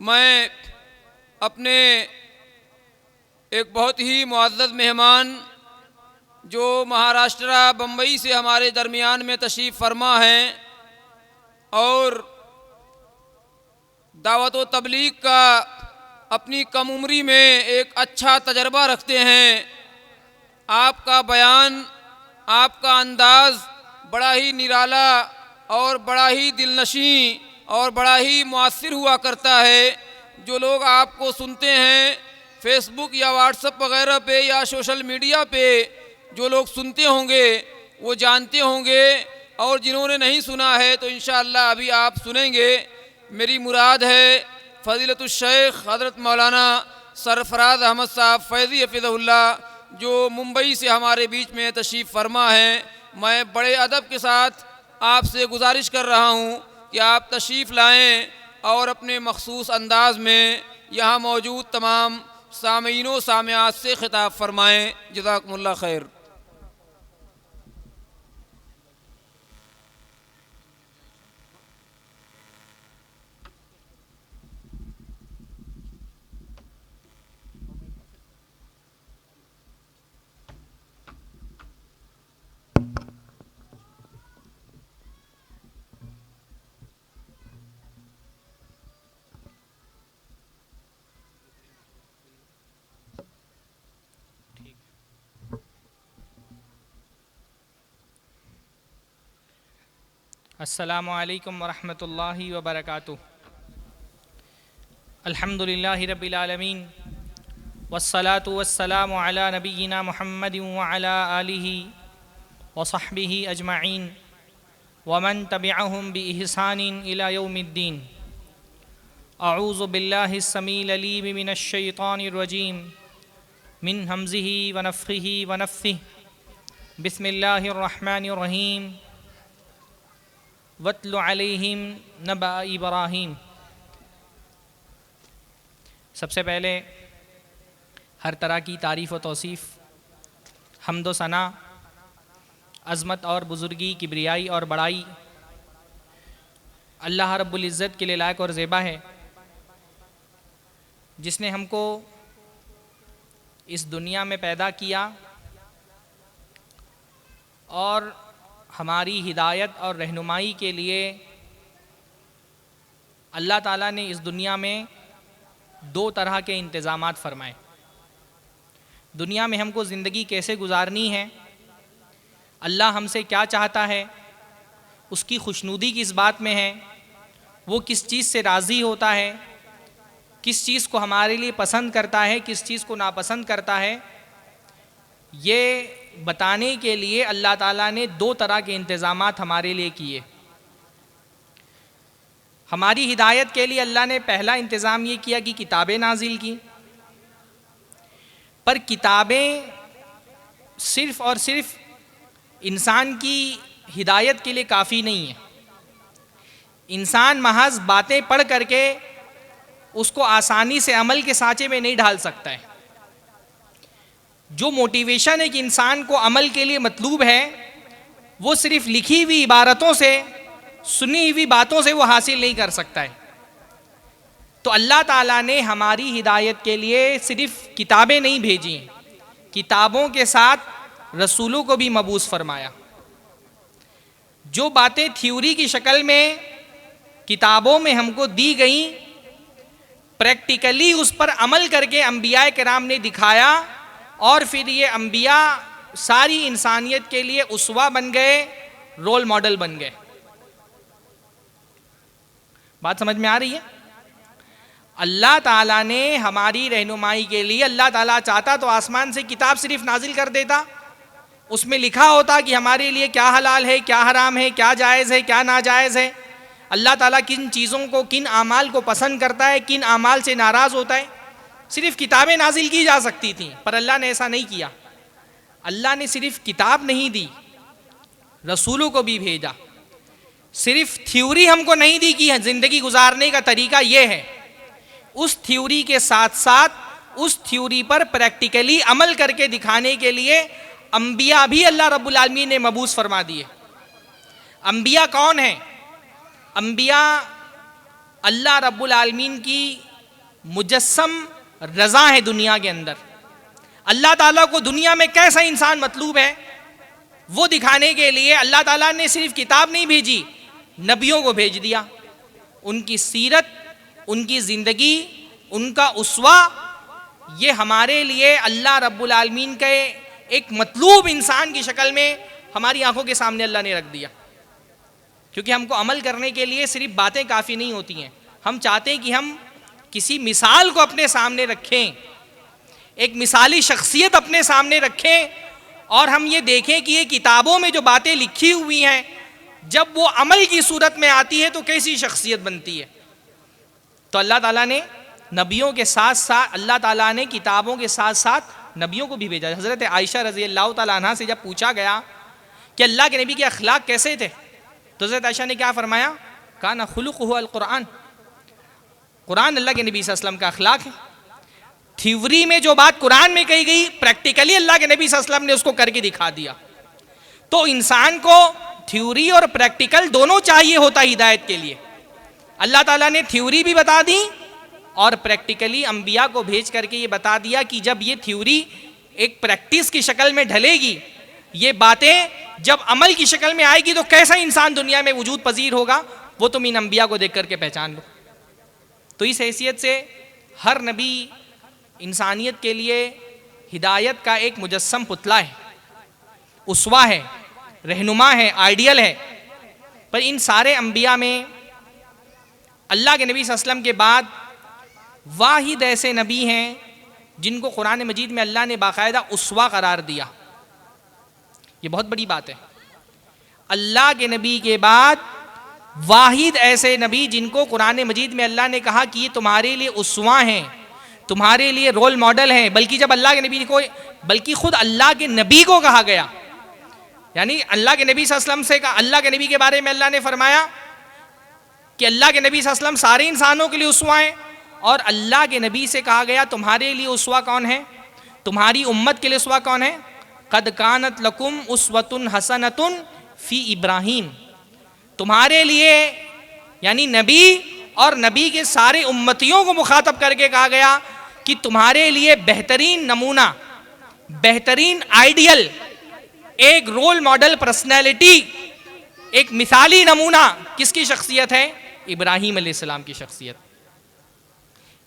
मैं अपने एक बहुत ही मुअज़्ज़ज़ मेहमान जो महाराष्ट्र बम्बई से हमारे दरमियान में तशरीफ़ फरमा हैं और दावत व तबलीग का अपनी कम उम्री में एक अच्छा तजर्बा रखते हैं। आपका बयान, आपका अंदाज़ बड़ा ही निराला और बड़ा ही दिलनशीं और बड़ा ही मुअस्सिर हुआ करता है। जो लोग आपको सुनते हैं फेसबुक या व्हाट्सएप वगैरह पे या सोशल मीडिया पे, जो लोग सुनते होंगे वो जानते होंगे, और जिन्होंने नहीं सुना है तो इंशाअल्लाह अभी आप सुनेंगे। मेरी मुराद है फ़ज़ीलतुश शेख हज़रत मौलाना सरफराज अहमद साहब फैज़ी हफ़िज़हुल्लाह, जो मुंबई से हमारे बीच में तशरीफ़ फरमा हैं। मैं बड़े अदब के साथ आपसे गुजारिश कर रहा हूँ कि आप तशरीफ़ लाएँ और अपने मख़सूस अंदाज़ में यहाँ मौजूद तमाम सामीन व सामिआत से ख़िताब फरमाएँ। जज़ाकुमुल्लाह खैर। अस्सलामु अलैकुम वरहमतुल्लाहि वबरकातुहू। अल्हम्दुलिल्लाहि रब्बिल आलमीन वस्सलातु वस्सलामु अला नबिय्यिना मुहम्मदिन व अला आलिहि व सहबिहि अजमईन व मन तबिअहुम बिइहसानिन इला यौमिद्दीन। अऊज़ु बिल्लाहिस समील अलीम मिनश शैतानिर रजीम मिन हमज़िहि व नफ़्ख़िहि व नफ़्सिहि। बिस्मिल्लाहिर रहमानिर रहीम। वत्लु अलैहिम नबअ इब्राहीम। सबसे पहले हर तरह की तारीफ़ व तौसीफ़, हम्द व सना, अज़मत और बुज़ुर्गी, किब्रियाई और बड़ाई अल्लाह रब्बुल इज़्ज़त के लिए लायक और ज़ेबा है, जिसने हमको इस दुनिया में पैदा किया और हमारी हिदायत और रहनुमाई के लिए अल्लाह ताला ने इस दुनिया में दो तरह के इंतज़ामात फ़रमाए। दुनिया में हमको ज़िंदगी कैसे गुजारनी है, अल्लाह हमसे क्या चाहता है, उसकी खुशनुदी किस बात में है, वो किस चीज़ से राज़ी होता है, किस चीज़ को हमारे लिए पसंद करता है, किस चीज़ को नापसंद करता है, ये बताने के लिए अल्लाह ताला ने दो तरह के इंतज़ामात हमारे लिए किए। हमारी हिदायत के लिए अल्लाह ने पहला इंतज़ाम ये किया कि किताबें नाजिल की। पर किताबें सिर्फ़ और सिर्फ़ इंसान की हिदायत के लिए काफ़ी नहीं है। इंसान महज बातें पढ़ करके उसको आसानी से अमल के सांचे में नहीं ढाल सकता है। जो मोटिवेशन एक इंसान को अमल के लिए मतलूब है, वो सिर्फ लिखी हुई इबारतों से, सुनी हुई बातों से वो हासिल नहीं कर सकता है। तो अल्लाह ताला ने हमारी हिदायत के लिए सिर्फ किताबें नहीं भेजी, किताबों के साथ रसूलों को भी मबूस फरमाया। जो बातें थ्योरी की शक्ल में किताबों में हमको दी गई, प्रैक्टिकली उस पर अमल करके अंबिया किराम ने दिखाया, और फिर ये अंबिया सारी इंसानियत के लिए उसवा बन गए, रोल मॉडल बन गए। बात समझ में आ रही है? अल्लाह ताला ने हमारी रहनुमाई के लिए, अल्लाह ताला चाहता तो आसमान से किताब सिर्फ नाजिल कर देता, उसमें लिखा होता कि हमारे लिए क्या हलाल है, क्या हराम है, क्या जायज़ है, क्या नाजायज़ है, अल्लाह ताला किन चीज़ों को, किन आमाल को पसंद करता है, किन आमाल से नाराज़ होता है। सिर्फ किताबें नाजिल की जा सकती थीं, पर अल्लाह ने ऐसा नहीं किया। अल्लाह ने सिर्फ किताब नहीं दी, रसूलों को भी भेजा। सिर्फ थ्योरी हमको नहीं दी कि ज़िंदगी गुजारने का तरीका ये है, उस थ्योरी के साथ साथ उस थ्योरी पर प्रैक्टिकली अमल करके दिखाने के लिए अंबिया भी अल्लाह रब्बुल आलमीन ने मबूस फरमा दिए। अंबिया कौन है? अंबिया अल्लाह रब्बुल आलमीन की मुजस्सम रज़ा है दुनिया के अंदर। अल्लाह ताला को दुनिया में कैसा इंसान मतलूब है वो दिखाने के लिए अल्लाह ताला ने सिर्फ किताब नहीं भेजी, नबियों को भेज दिया। उनकी सीरत, उनकी ज़िंदगी, उनका उसवा, ये हमारे लिए अल्लाह रब्बुल आलमीन के एक मतलूब इंसान की शक्ल में हमारी आंखों के सामने अल्लाह ने रख दिया। क्योंकि हमको अमल करने के लिए सिर्फ बातें काफ़ी नहीं होती हैं। हम चाहते हैं कि हम किसी मिसाल को अपने सामने रखें, एक मिसाली शख्सियत अपने सामने रखें, और हम ये देखें कि ये किताबों में जो बातें लिखी हुई हैं जब वो अमल की सूरत में आती है तो कैसी शख्सियत बनती है। तो अल्लाह ताला ने नबियों के साथ साथ, अल्लाह ताला ने किताबों के साथ साथ नबियों को भी भेजा। हज़रत आयशा रज़ी अल्लाह ताला अन्हा से जब पूछा गया कि अल्लाह के नबी के अखलाक कैसे थे, तो हज़रत आयशा ने क्या फरमाया? काना खुलुक़ुहु अल-क़ुरआन, कुरान अल्लाह के नबी सल्लल्लाहु अलैहि वसल्लम का अखलाक है। थ्योरी में जो बात कुरान में कही गई, प्रैक्टिकली अल्लाह के नबी सल्लल्लाहु अलैहि वसल्लम ने उसको करके दिखा दिया। तो इंसान को थ्योरी और प्रैक्टिकल दोनों चाहिए होता हिदायत के लिए। अल्लाह ताला ने थ्योरी भी बता दी और प्रैक्टिकली अंबिया को भेज करके ये बता दिया कि जब ये थ्योरी एक प्रैक्टिस की शक्ल में ढलेगी, ये बातें जब अमल की शक्ल में आएगी तो कैसा इंसान दुनिया में वजूद पजीर होगा, वो तुम इन अंबिया को देख करके पहचान लो। तो इस हैसियत से हर नबी इंसानियत के लिए हिदायत का एक मुजस्सम पुतला है, उसवा है, रहनुमा है, आइडियल है। पर इन सारे अंबिया में अल्लाह के नबी सल्लल्लाहु अलैहि वसल्लम के बाद वाहिद ऐसे नबी हैं जिनको कुरान मजीद में अल्लाह ने बाकायदा उसवा करार दिया। ये बहुत बड़ी बात है। अल्लाह के नबी के बाद वाहिद ऐसे नबी जिनको कुरान मजीद में अल्लाह ने कहा कि ये तुम्हारे लिए उसवा हैं, तुम्हारे लिए रोल मॉडल हैं। बल्कि जब अल्लाह के नबी को, बल्कि खुद अल्लाह के नबी को कहा गया, यानी अल्लाह के नबी सल्लल्लाहु अलैहि वसल्लम से कहा, अल्लाह के नबी के बारे में अल्लाह ने फरमाया कि अल्लाह के नबी सल्लल्लाहु अलैहि वसल्लम सारे इंसानों के लिए उसवा हैं। और अल्लाह के नबी से कहा गया तुम्हारे लिए उसवा कौन है, तुम्हारी उम्मत के लिए उसवा कौन है? कद कानत लकुम उस्वतुन हसनतुन फी इब्राहीम, तुम्हारे लिए यानी नबी और नबी के सारे उम्मतियों को मुखातब करके कहा गया कि तुम्हारे लिए बेहतरीन नमूना, बेहतरीन आइडियल, एक रोल मॉडल पर्सनैलिटी, एक मिसाली नमूना किसकी शख्सियत है? इब्राहीम अलैहिस्सलाम की शख्सियत।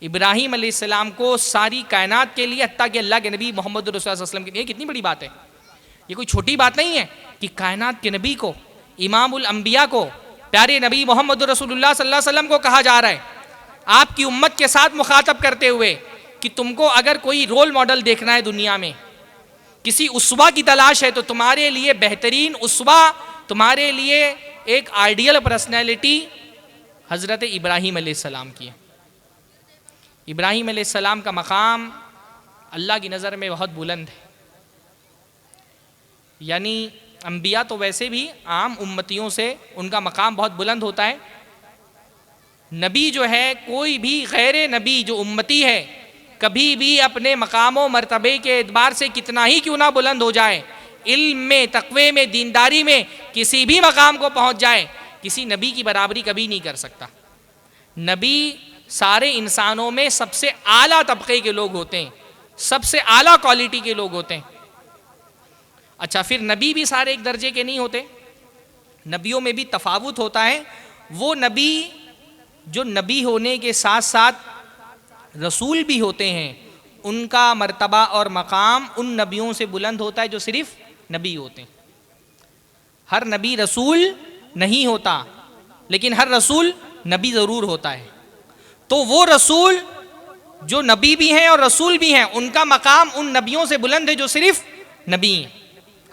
इब्राहीम अलैहिस्सलाम को सारी कायनात के लिए, हत्ता कि अल्लाह के नबी मोहम्मद रसूलुल्लाह सल्लल्लाहु अलैहि वसल्लम के लिए, कितनी बड़ी बात है। ये कोई छोटी बात नहीं है कि कायनात के नबी को, इमामुल अंबिया को, प्यारे नबी मोहम्मद रसूलुल्लाह सल्लल्लाहु अलैहि वसल्लम को कहा जा रहा है आपकी उम्मत के साथ मुखातब करते हुए कि तुमको अगर कोई रोल मॉडल देखना है दुनिया में, किसी उसवा की तलाश है, तो तुम्हारे लिए बेहतरीन उसवा, तुम्हारे लिए एक आइडियल पर्सनैलिटी हज़रत इब्राहीम अलैहिस्सलाम की है। इब्राहीम अलैहिस्सलाम का मकाम अल्लाह की नज़र में बहुत बुलंद है। यानी अंबिया तो वैसे भी आम उम्मतियों से उनका मकाम बहुत बुलंद होता है। नबी जो है, कोई भी गैर नबी जो उम्मती है, कभी भी अपने मकामों मर्तबे के एतबार से कितना ही क्यों ना बुलंद हो जाए, इल्म में, तक़वे में, दीनदारी में किसी भी मकाम को पहुँच जाए, किसी नबी की बराबरी कभी नहीं कर सकता। नबी सारे इंसानों में सबसे आला तबके के लोग होते हैं, सबसे आला क्वालिटी के लोग होते हैं। अच्छा, फिर नबी भी सारे एक दर्जे के नहीं होते, नबियों में भी तफावुत होता है। वो नबी जो नबी होने के साथ साथ रसूल भी होते हैं, उनका मर्तबा और मकाम उन नबियों से बुलंद होता है जो सिर्फ नबी होते हैं। हर नबी रसूल नहीं होता, लेकिन हर रसूल नबी ज़रूर होता है। तो वो रसूल जो नबी भी हैं और रसूल भी हैं, उनका मकाम उन नबियों से बुलंद है जो सिर्फ नबी हैं।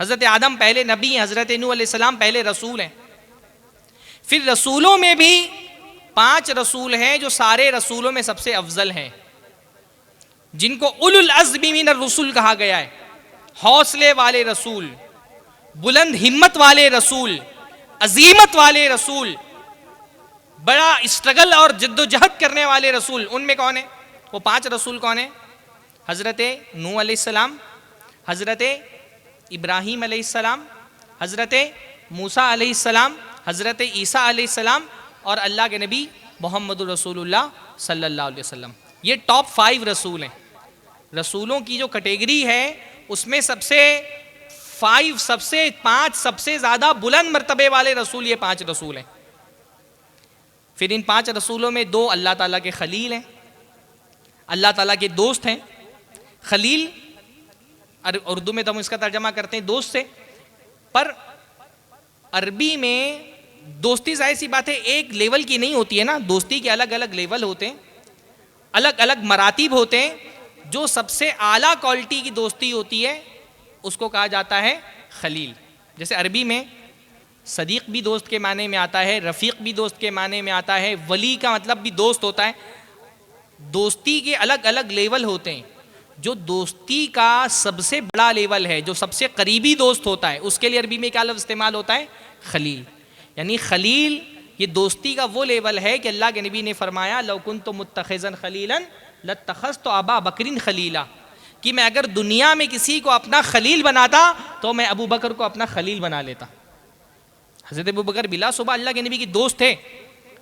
हज़रत आदम पहले नबी हैं, हज़रत नूह अलैहिस्सलाम पहले रसूल हैं। फिर रसूलों में भी 5 रसूल हैं जो सारे रसूलों में सबसे अफजल हैं, जिनको उलुल अज़्मी मिनर रुसूल कहा गया है। हौसले वाले रसूल, बुलंद हिम्मत वाले रसूल, अजीमत वाले रसूल, बड़ा स्ट्रगल और जद्दोजहद करने वाले रसूल, उनमें कौन है? वो 5 रसूल कौन है? हज़रत नूह अलैहिस्सलाम, हज़रत इब्राहीम अलैहिस्सलाम, हज़रत मूसा अलैहिस्सलाम, हज़रत ईसा अलैहिस्सलाम और अल्लाह के नबी मोहम्मद रसूलुल्लाह सल्लल्लाहु अलैहि वसल्लम। ये टॉप 5 रसूल हैं। रसूलों की जो कैटेगरी है उसमें सबसे 5 सबसे ज़्यादा बुलंद मर्तबे वाले रसूल ये 5 रसूल हैं। फिर इन 5 रसूलों में 2 अल्लाह ताला के खलील हैं, अल्लाह ताला के दोस्त हैं। खलील उर्दू में तो हम इसका तर्जमा करते हैं दोस्त से, पर अरबी में दोस्ती जाहिर सी बात है एक लेवल की नहीं होती है ना, दोस्ती के अलग अलग लेवल होते हैं, अलग अलग मरातिब होते हैं। जो सबसे आला क्वालिटी की दोस्ती होती है उसको कहा जाता है खलील। जैसे अरबी में सदीक भी दोस्त के माने में आता है, रफ़ीक भी दोस्त के माने में आता है, वली का मतलब भी दोस्त होता है। दोस्ती के अलग अलग लेवल होते हैं। जो दोस्ती का सबसे बड़ा लेवल है, जो सबसे करीबी दोस्त होता है, उसके लिए अरबी में क्या लफ्ज़ इस्तेमाल होता है? खलील। यानी खलील ये दोस्ती का वो लेवल है कि अल्लाह के नबी ने फरमाया लौ कुन्तु मुत्तखिज़न खलीलन लत्तखज़्तु अबा बकरिन खलीला, कि मैं अगर दुनिया में किसी को अपना खलील बनाता तो मैं अबू बकर को अपना खलील बना लेता। हज़रत अबू बकर बिलाशुबा अल्लाह के नबी की दोस्त थे,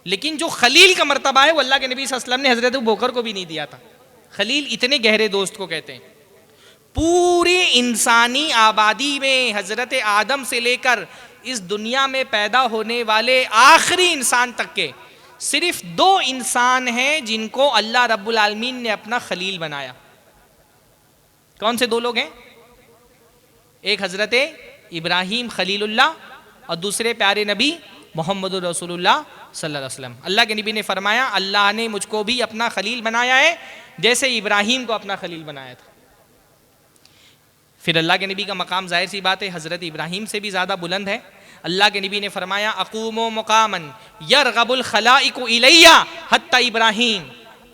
लेकिन जो खलील का मर्तबा है वो अल्लाह के नबी सल्लल्लाहु अलैहि वसल्लम ने हज़रत अबू बकर को भी नहीं दिया था। खलील इतने गहरे दोस्त को कहते हैं। पूरी इंसानी आबादी में हज़रत आदम से लेकर इस दुनिया में पैदा होने वाले आखिरी इंसान तक के सिर्फ 2 इंसान हैं जिनको अल्लाह रब्बुल आलमीन ने अपना खलील बनाया। कौन से 2 लोग हैं? एक हज़रत इब्राहीम खलीलुल्लाह और दूसरे प्यारे नबी मोहम्मद रसूलुल्लाह सल्लल्लाहु अलैहि वसल्लम। अल्लाह के नबी ने फरमाया अल्लाह ने मुझको भी अपना खलील बनाया है जैसे इब्राहीम को अपना खलील बनाया था। फिर अल्लाह के नबी का मकाम जाहिर सी बात है हज़रत इब्राहीम से भी ज़्यादा बुलंद है। अल्लाह के नबी ने फरमाया अक़ूमु मुक़ामन यरग़बुल ख़लाइक़ु इलैया हत्ता इब्राहीम,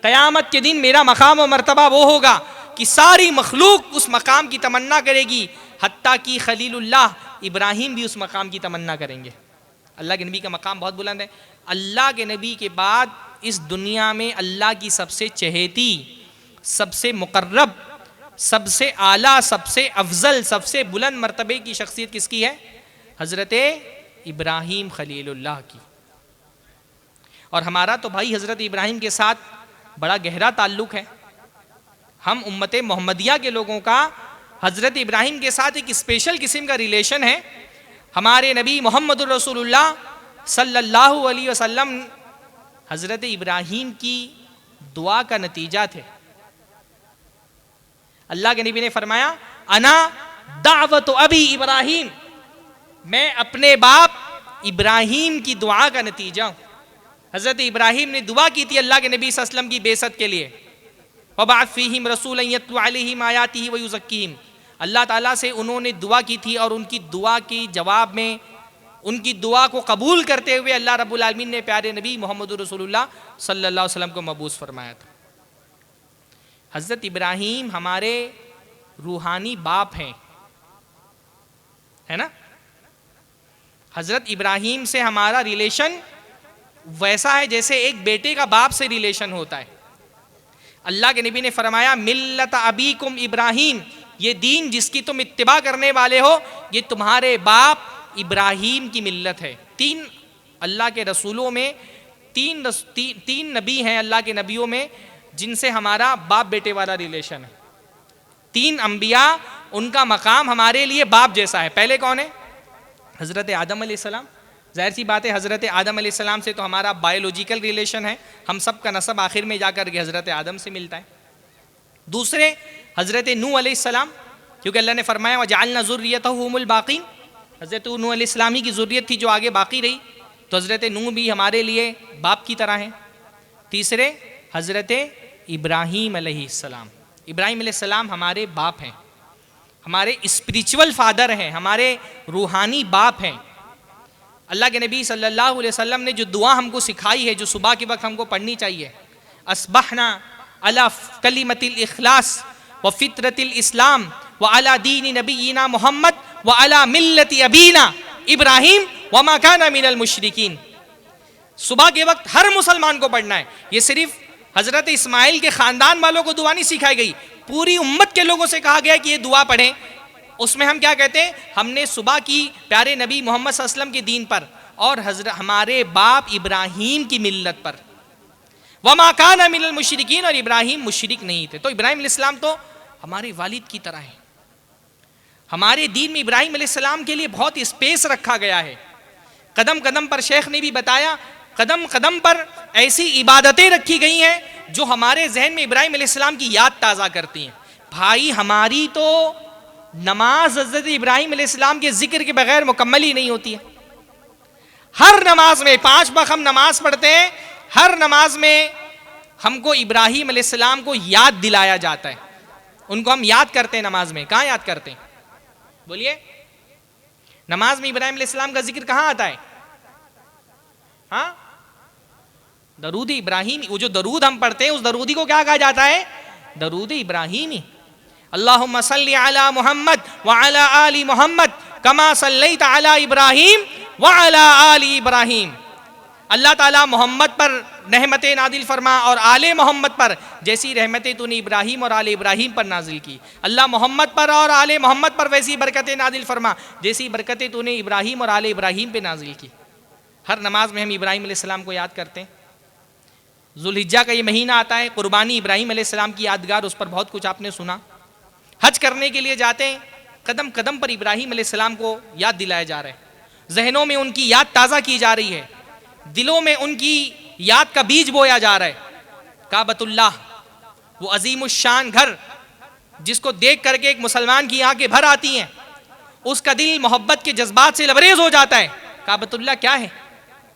क़यामत के दिन मेरा मकाम और मर्तबा वो होगा कि सारी मखलूक उस मकाम की तमन्ना करेगी, हत्ता कि खलीलुल्लाह इब्राहीम भी उस मकाम की तमन्ना करेंगे। अल्लाह के नबी का मकाम बहुत बुलंद है। अल्लाह के नबी के बाद इस दुनिया में अल्लाह की सबसे चहेती, सबसे मुकर्रब, सबसे आला, सबसे अफजल, सबसे बुलंद मर्तबे की शख्सियत किसकी है? हज़रत इब्राहीम खलीलुल्लाह की। और हमारा तो भाई हज़रत इब्राहीम के साथ बड़ा गहरा ताल्लुक़ है। हम उम्मत मोहम्मदिया के लोगों का हज़रत इब्राहीम के साथ एक स्पेशल किस्म का रिलेशन है। हमारे नबी मोहम्मद रसूलुल्लाह सल्लल्लाहु अलैहि वसल्लम हज़रत इब्राहीम की दुआ का नतीजा थे। अल्लाह के नबी ने फरमाया अना दावत अबी इब्राहीम, मैं अपने बाप इब्राहीम की दुआ का नतीजा हूँ। हज़रत इब्राहीम ने दुआ की थी अल्लाह के नबी सल्लल्लाहु अलैहि वसल्लम की बेसत के लिए, वबअथ फ़ीहिम रसूलन यत्लू अलैहिम आयातिही व युज़क्कीहिम। अल्लाह ताला से उन्होंने दुआ की थी और उनकी दुआ के जवाब में, उनकी दुआ को कबूल करते हुए अल्लाह रब्बुल आलमीन ने प्यारे नबी मोहम्मद रसूलुल्लाह सल्लल्लाहु अलैहि वसल्लम को मबूस फरमाया था। हज़रत इब्राहीम हमारे रूहानी बाप हैं, है ना। हज़रत इब्राहीम से हमारा रिलेशन वैसा है जैसे एक बेटे का बाप से रिलेशन होता है। अल्लाह के नबी ने फरमाया मिल्लत अबीकुम इब्राहीम, ये दीन जिसकी तुम इत्तिबा करने वाले हो ये तुम्हारे बाप इब्राहीम की मिल्लत है। 3 अल्लाह के रसूलों में तीन नबी हैं अल्लाह के नबियों में जिनसे हमारा बाप बेटे वाला रिलेशन है। 3 अंबिया, उनका मकाम हमारे लिए बाप जैसा है। पहले कौन है? हज़रत आदम अलैहिस्सलाम। जाहिर सी बात है हज़रत आदम अलैहिस्सलाम से तो हमारा बायोलॉजिकल रिलेशन है, हम सब का नसब आखिर में जाकर के हज़रत आदम से मिलता है। दूसरे हज़रत नूह अलैहिस्सलाम, क्योंकि अल्लाह ने फरमाया वजअलना ज़ुर्रियतहु हुमुल बाक़ीन, हज़रत नूह अलैहिस्सलाम ही की ज़ुर्रियत थी जो आगे बाकी रही, तो हज़रत नूह भी हमारे लिए बाप की तरह हैं। तीसरे हज़रत इब्राहीम अलैहिस्सलाम, इब्राहीम अलैहिस्सलाम हमारे बाप हैं, हमारे स्पिरिचुअल फादर हैं, हमारे रूहानी बाप हैं। अल्लाह के नबी सल्लल्लाहु अलैहि वसल्लम ने जो दुआ हमको सिखाई है, जो सुबह के वक्त हमको पढ़नी चाहिए, अस्बहना अला कलिमतिल इखलास व फित्रतिल इस्लाम व अला दीन नबीना मोहम्मद व अला मिल्लति अबीना इब्राहिम व मा काना मिनल मुशरिकीन। सुबह के वक्त हर मुसलमान को पढ़ना है। ये सिर्फ हजरत इस्माइल के खानदान वालों को दुआ नहीं सिखाई गई, पूरी उम्मत के लोगों से कहा गया कि ये दुआ पढ़ें। उसमें हम क्या कहते हैं, हमने सुबह की प्यारे नबी मोहम्मद सल्लल्लाहु अलैहि वसल्लम के दीन पर और हमारे बाप इब्राहिम की मिल्लत पर, वमा काना मिनल मुशरिकीन, और इब्राहिम मुशरिक नहीं थे। तो इब्राहिम अलैहिस्सलाम तो हमारे वालिद की तरह है। हमारे दीन में इब्राहिम अलैहिस्सलाम के लिए बहुत स्पेस रखा गया है। कदम कदम पर शेख ने भी बताया, कदम कदम पर ऐसी इबादतें रखी गई हैं जो हमारे जहन में इब्राहिम अलैहिस्सलाम की याद ताज़ा करती हैं। भाई हमारी तो नमाज हज़रत इब्राहिम अलैहिस्सलाम के जिक्र के बगैर मुकम्मल ही नहीं होती है। हर नमाज में 5 वक्त हम नमाज पढ़ते हैं, हर नमाज में हमको इब्राहिम अलैहिस्सलाम को याद दिलाया जाता है। उनको हम याद करते हैं नमाज में। कहाँ याद करते हैं, बोलिए? नमाज में इब्राहिम अलैहिस्सलाम का जिक्र कहाँ आता है? हाँ, दरूद इब्राहिमी। वो जो दरूद हम पढ़ते हैं उस दरूदी को क्या कहा जाता है? दरूद इब्राहिमी। अल्लाहुम्मा सल्ली अला मुहम्मद व अला आली मुहम्मद कमा सल्लैता अला इब्राहिम व अला आली इब्राहिम। अल्लाह ताला मोहम्मद पर रहमतें नाजिल फरमा और आले मोहम्मद पर जैसी रहमतें तूने इब्राहिम और आले इब्राहिम पर नाजिल की। अल्लाह मोहम्मद पर और आले मोहम्मद पर वैसी बरकतें नाजिल फरमा जैसी बरकतें तूने इब्राहिम और आले इब्राहिम पे नाजिल की। हर नमाज में हम इब्राहिम अलैहिस्सलाम को याद करते हैं। जुल्हिज्जा का ये महीना आता है, कुर्बानी इब्राहिम अलैहिस्सलाम की यादगार, उस पर बहुत कुछ आपने सुना। हज करने के लिए जाते हैं, कदम कदम पर इब्राहिम अलैहिस्सलाम को याद दिलाया जा रहा है। जहनों में उनकी याद ताज़ा की जा रही है, दिलों में उनकी याद का बीज बोया जा रहा है। काबतुल्लाह, वो अजीमुश्शान घर जिसको देख करके एक मुसलमान की आंखें भर आती हैं, उसका दिल मोहब्बत के जज्बात से लबरेज हो जाता है। काबतुल्लाह क्या है?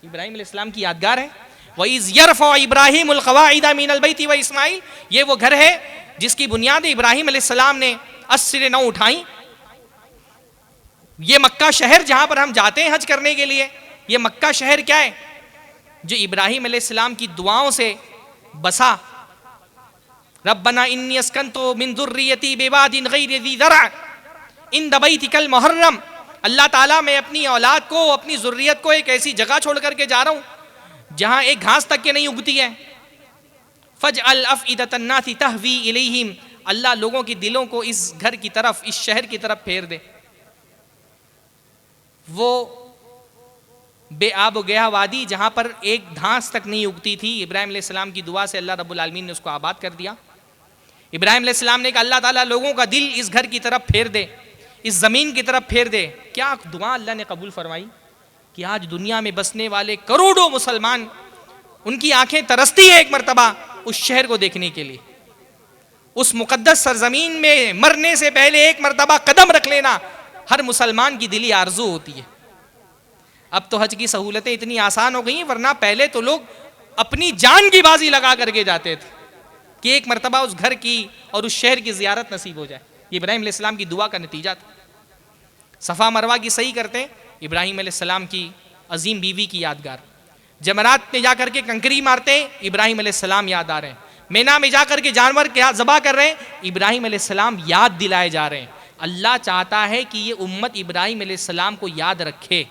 इब्राहिम अलैहिस्सलाम की यादगार है। वइज़ यरफ़अ इब्राहीमुल क़वाइद मिनल बैति व इस्माईल, ये वो घर है जिसकी बुनियाद इब्राहिम अलैहिस्सलाम ने 80 9 उठाई। ये मक्का शहर जहां पर हम जाते हैं हज करने के लिए, ये मक्का शहर क्या है? जो इब्राहिम अलैहिस्सलाम की दुआओं से बसा। रब्बना इन्नी अस्कंतु मिन ज़ुर्रियती बिवादिन गैरि ज़ी ज़रअ इंद बैतिकल मुहर्रम। अल्लाह ताला, मैं अपनी औलाद को, अपनी ज़ुर्रियत को एक ऐसी जगह छोड़ करके जा रहा हूं जहां एक घास तक के नहीं उगती है। फजअल अफ़इदतन नासी तहवी इलैहिम, अल्लाह लोगों के दिलों को इस घर की तरफ, इस शहर की तरफ फेर दे। वो बेआब गया वादी जहां पर एक घास तक नहीं उगती थी, इब्राहिम अलैहिस्सलाम की दुआ से अल्लाह रब्बुल आलमीन ने उसको आबाद कर दिया। इब्राहिम अलैहिस्सलाम ने कहा अल्लाह ताला लोगों का दिल इस घर की तरफ फेर दे, इस ज़मीन की तरफ फेर दे। क्या दुआ अल्लाह ने कबूल फरमाई कि आज दुनिया में बसने वाले करोड़ों मुसलमान, उनकी आंखें तरसती है एक मरतबा उस शहर को देखने के लिए। उस मुकद्दस सरजमीन में मरने से पहले एक मरतबा कदम रख लेना हर मुसलमान की दिली आरजू होती है। अब तो हज की सहूलतें इतनी आसान हो गई, वरना पहले तो लोग अपनी जान की बाजी लगा करके जाते थे कि एक मरतबा उस घर की और उस शहर की ज़ियारत नसीब हो जाए। ये इब्राहिम अलैहिस्सलाम की दुआ का नतीजा था। सफ़ा मरवा की सही करते इब्राहिम अलैहिस्सलाम की अजीम बीवी की यादगार। जमरात में जाकर के कंकरी मारते इब्राहिम अलैहिस्सलाम याद आ रहे हैं। मेना में जाकर के जानवर क्या ज़बा कर रहे हैं, इब्राहिम अलैहिस्सलाम याद दिलाए जा रहे हैं। अल्लाह चाहता है कि ये उम्मत इब्राहिम अलैहिस्सलाम को याद रखे,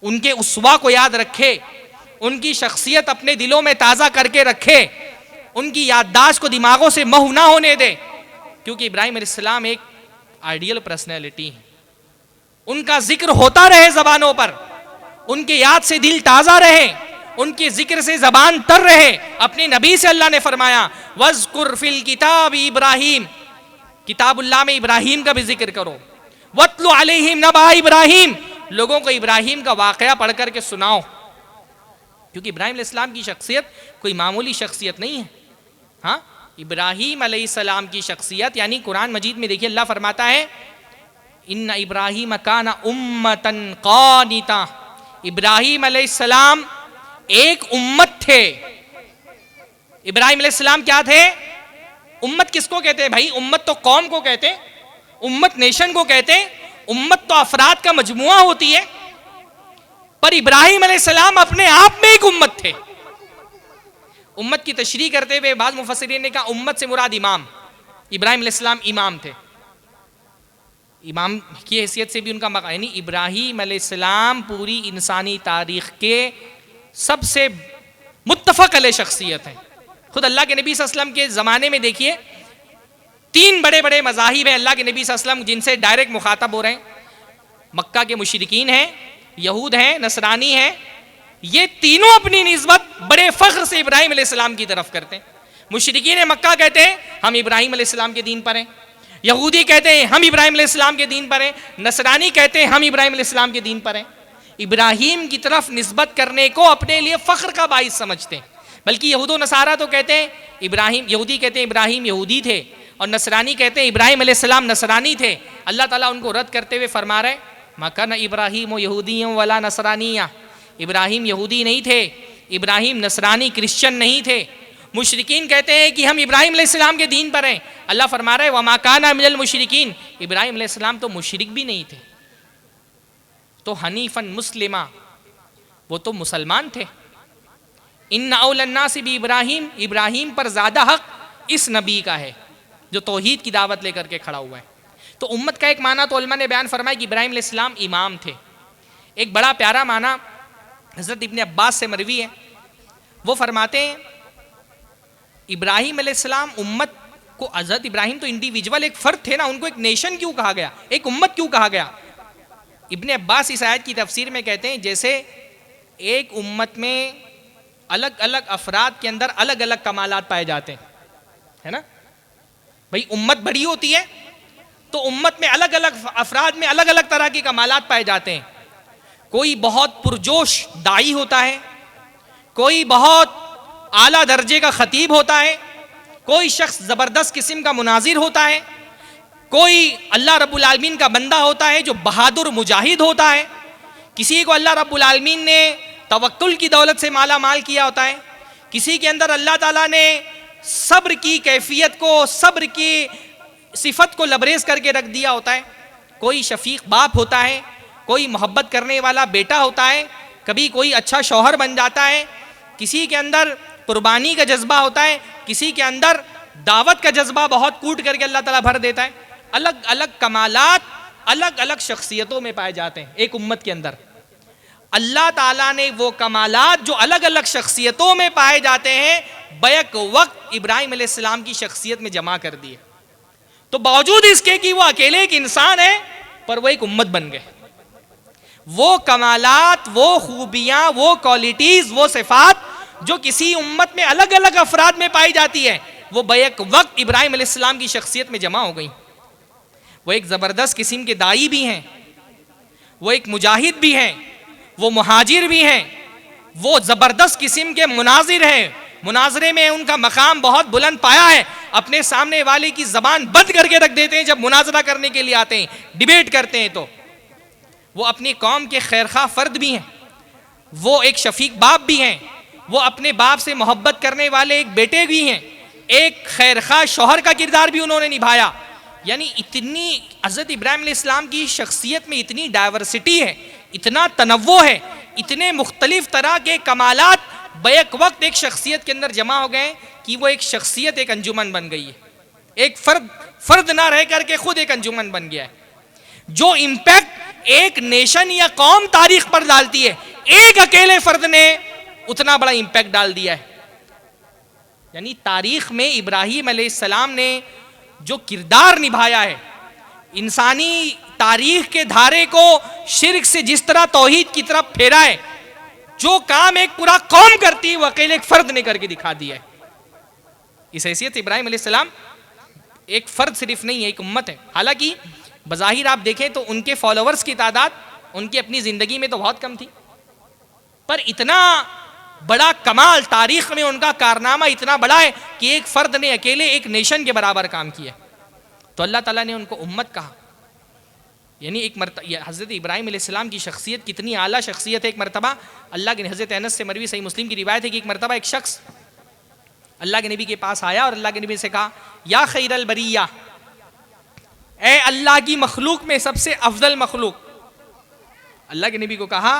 उनके उस्वा को याद रखे, उनकी शख्सियत अपने दिलों में ताज़ा करके रखे, उनकी याददाश्त को दिमागों से महू ना होने दे। क्योंकि इब्राहिम अलैहिस्सलाम एक आइडियल पर्सनैलिटी है। उनका जिक्र होता रहे ज़बानों पर, उनके याद से दिल ताज़ा रहे, उनके जिक्र से ज़बान तर रहे। अपने नबी से अल्लाह ने फरमाया वज़कुर फिल किताब इब्राहिम, किताबुल्लाह में इब्राहिम का भी जिक्र करो। वत्लु अलैहिम नबा इब्राहिम, लोगों को इब्राहिम का वाक़या पढ़ करके सुनाओ। क्योंकि इब्राहिम अलैहिस्सलाम की शख्सियत कोई मामूली शख्सियत नहीं है। हाँ, इब्राहिम अलैहिस्सलाम की शख्सियत, यानी कुरान मजीद में देखिए अल्लाह फरमाता है इन्ना इब्राहिम काना उम्मतन क़ानिता, इब्राहिम अलैहिस्सलाम एक उम्मत थे। इब्राहिम अलैहिस्सलाम क्या थे? उम्मत किसको कहते हैं भाई? उम्मत तो कौम को कहते हैं, उम्मत नेशन को कहते हैं, उम्मत तो अफराद का मजमुआ होती है। पर इब्राहिम अलैहिस्सलाम अपने आप में एक उम्मत थे। उम्मत की तशरीह करते हुए बाद मुफस्सिरीन ने कहा उम्मत से मुराद इमाम, इब्राहिम अलैहिस्सलाम इमाम थे। इमाम की हैसियत से भी उनका यानी इब्राहीम अलैहिस्सलाम पूरी इंसानी तारीख़ के सबसे मुत्तफ़क़ अलैह शख्सियत हैं। खुद अल्लाह के नबी सल्लल्लाहु अलैहि वसल्लम के ज़माने में देखिए 3 बड़े बड़े मज़ाहिब हैं अल्लाह के नबी सल्लल्लाहु अलैहि वसल्लम जिनसे डायरेक्ट मुखातब हो रहे हैं। मक्का के मुशरिकीन हैं, यहूद हैं, नसरानी हैं। ये तीनों अपनी निस्बत बड़े फ़ख्र से इब्राहीम अलैहिस्सलाम की तरफ करते हैं। मुशरिकीन मक्का कहते हैं हम इब्राहीम अलैहिस्सलाम के दीन पर हैं, यहूदी कहते हैं हम इब्राहीम अलैहिस्सलाम के दीन पर हैं, नसरानी कहते हैं हम इब्राहीम अलैहिस्सलाम के दीन पर हैं। इब्राहीम की तरफ निस्बत करने को अपने लिए फ़ख्र का बाइस समझते हैं। बल्कि यहूद नसारा तो कहते हैं इब्राहीम, यहूदी कहते हैं इब्राहीम यहूदी थे और नसरानी कहते हैं इब्राहीम अलैहिस्सलाम नसरानी थे। अल्लाह ताला उनको रद्द करते हुए फरमा रहे मकान इब्राहीम यहूदी वला नसरानिया, इब्राहीम यहूदी नहीं थे, इब्राहीम नसरानी क्रिश्चियन नहीं थे। मुशरिकीन कहते हैं कि हम इब्राहीम अलैहिस्सलाम के दीन पर हैं। अल्लाह फरमा रहे वमा काना मिनल मुशरिकीन, इब्राहीम अलैहिस्सलाम तो मुशरिक भी नहीं थे, तो हनीफन मुस्लिमा, वो तो मुसलमान थे। इन्ना औलन्नासि बि इब्राहीम, इब्राहीम पर ज़्यादा हक इस नबी का है जो तौहीद की दावत लेकर के खड़ा हुआ है। तो उम्मत का एक माना तो उलमा ने बयान फरमाया कि इब्राहीम अलैहिस्सलाम इमाम थे। एक बड़ा प्यारा माना हज़रत इब्न अब्बास से मरवी है, वो फरमाते हैं इब्राहीम अलैहिस्सलाम उम्मत को, हज़रत इब्राहीम तो इंडिविजुअल एक फ़र्द थे ना, उनको एक नेशन क्यों कहा गया, एक उम्मत क्यों कहा गया? इब्न अब्बास इस आयत की तफसीर में कहते हैं जैसे एक उम्मत में अलग अलग अफराद के अंदर अलग अलग कमालात पाए जाते हैं, है ना भाई, उम्मत बड़ी होती है तो उम्मत में अलग अलग अफराद में अलग अलग तरह के कमालात पाए जाते हैं। कोई बहुत पुरजोश दाई होता है, कोई बहुत आला दर्जे का खतीब होता है, कोई शख्स ज़बरदस्त किस्म का मुनाजिर होता है, कोई अल्लाह रब्बुल आलमीन का बंदा होता है जो बहादुर मुजाहिद होता है, किसी को अल्लाह रब्बुल आलमीन ने तवक्कुल की दौलत से माला माल किया होता है, किसी के अंदर अल्लाह ताला ने सब्र की कैफियत को, सब्र की सिफत को लबरेज करके रख दिया होता है, कोई शफीक बाप होता है, कोई मोहब्बत करने वाला बेटा होता है, कभी कोई अच्छा शौहर बन जाता है, किसी के अंदर कुर्बानी का जज्बा होता है, किसी के अंदर दावत का जज्बा बहुत कूट करके अल्लाह ताला भर देता है। अलग अलग कमालात अलग अलग शख्सियतों में पाए जाते हैं एक उम्मत के अंदर। अल्लाह ताला ने वो कमालात जो अलग अलग शख्सियतों में पाए जाते हैं बैक वक्त इब्राहीम अलैहिस्सलाम की शख्सियत में जमा कर दिए। तो बावजूद इसके कि वो अकेले एक इंसान है पर वो एक उम्मत बन गए। वो कमालात, वो खूबियां, वो क्वालिटीज, वो सिफात जो किसी उम्मत में अलग अलग अफराद में पाई जाती है वो बैक वक्त इब्राहीम अलैहिस्सलाम की शख्सियत में जमा हो गई। वो एक ज़बरदस्त किस्म के दाई भी हैं, वो एक मुजाहिद भी हैं, वो मुहाजिर भी हैं, वो ज़बरदस्त किस्म के मुनाजिर हैं, मुनाजरे में उनका मकाम बहुत बुलंद पाया है, अपने सामने वाले की ज़बान बंद करके रख देते हैं जब मुनाजरा करने के लिए आते हैं, डिबेट करते हैं। तो वो अपनी कौम के खैरखा फ़र्द भी हैं, वो एक शफीक बाप भी हैं, वो अपने बाप से मोहब्बत करने वाले एक बेटे भी हैं, एक खैरखा शौहर का किरदार भी उन्होंने निभाया। यानी इतनी हज़रत इब्राहीम अलैहिस्सलाम की शख्सियत में इतनी डाइवर्सिटी है, इतना तनव्वो है, इतने मुख्तलिफ तरह के कमालात बैक वक्त एक शख्सियत के अंदर जमा हो गए कि वो एक शख्सियत एक अंजुमन बन गई है। एक फर्द ना रह करके खुद एक अंजुमन बन गया है। जो इम्पैक्ट एक नेशन या कौम तारीख पर डालती है, एक अकेले फर्द ने उतना बड़ा इम्पैक्ट डाल दिया है। यानी तारीख में इब्राहीम अलैहिस्सलाम ने जो किरदार निभाया है, इंसानी तारीख के धारे को शिर्क से जिस तरह तौहीद की तरफ फेरा है, जो काम एक पूरा कौम करती है वो अकेले एक फर्द ने करके दिखा दिया है। इस हैसियत इब्राहीम अलैहिस्सलाम एक फर्द सिर्फ नहीं है, एक उम्मत है। हालांकि बज़ाहिर आप देखें तो उनके फॉलोअर्स की तादाद उनकी अपनी ज़िंदगी में तो बहुत कम थी, पर इतना बड़ा कमाल तारीख में उनका कारनामा इतना बड़ा है कि एक फ़र्द ने अकेले एक नेशन के बराबर काम किया। तो अल्लाह ताला ने उनको उम्मत कहा। यानी एक मरतबा हज़रत इब्राहीम अलैहिस्सलाम की शख्सियत कितनी आला शख्सियत है। एक मरतबा अल्लाह के हज़रत अनस से मरवी सही मुस्लिम की रिवायत है कि एक मरतबा एक शख्स अल्लाह के नबी के पास आया और अल्लाह के नबी से कहा, या खैरल बरिया, ए अल्लाह की मखलूक में सबसे अफजल मखलूक। अल्लाह के नबी को कहा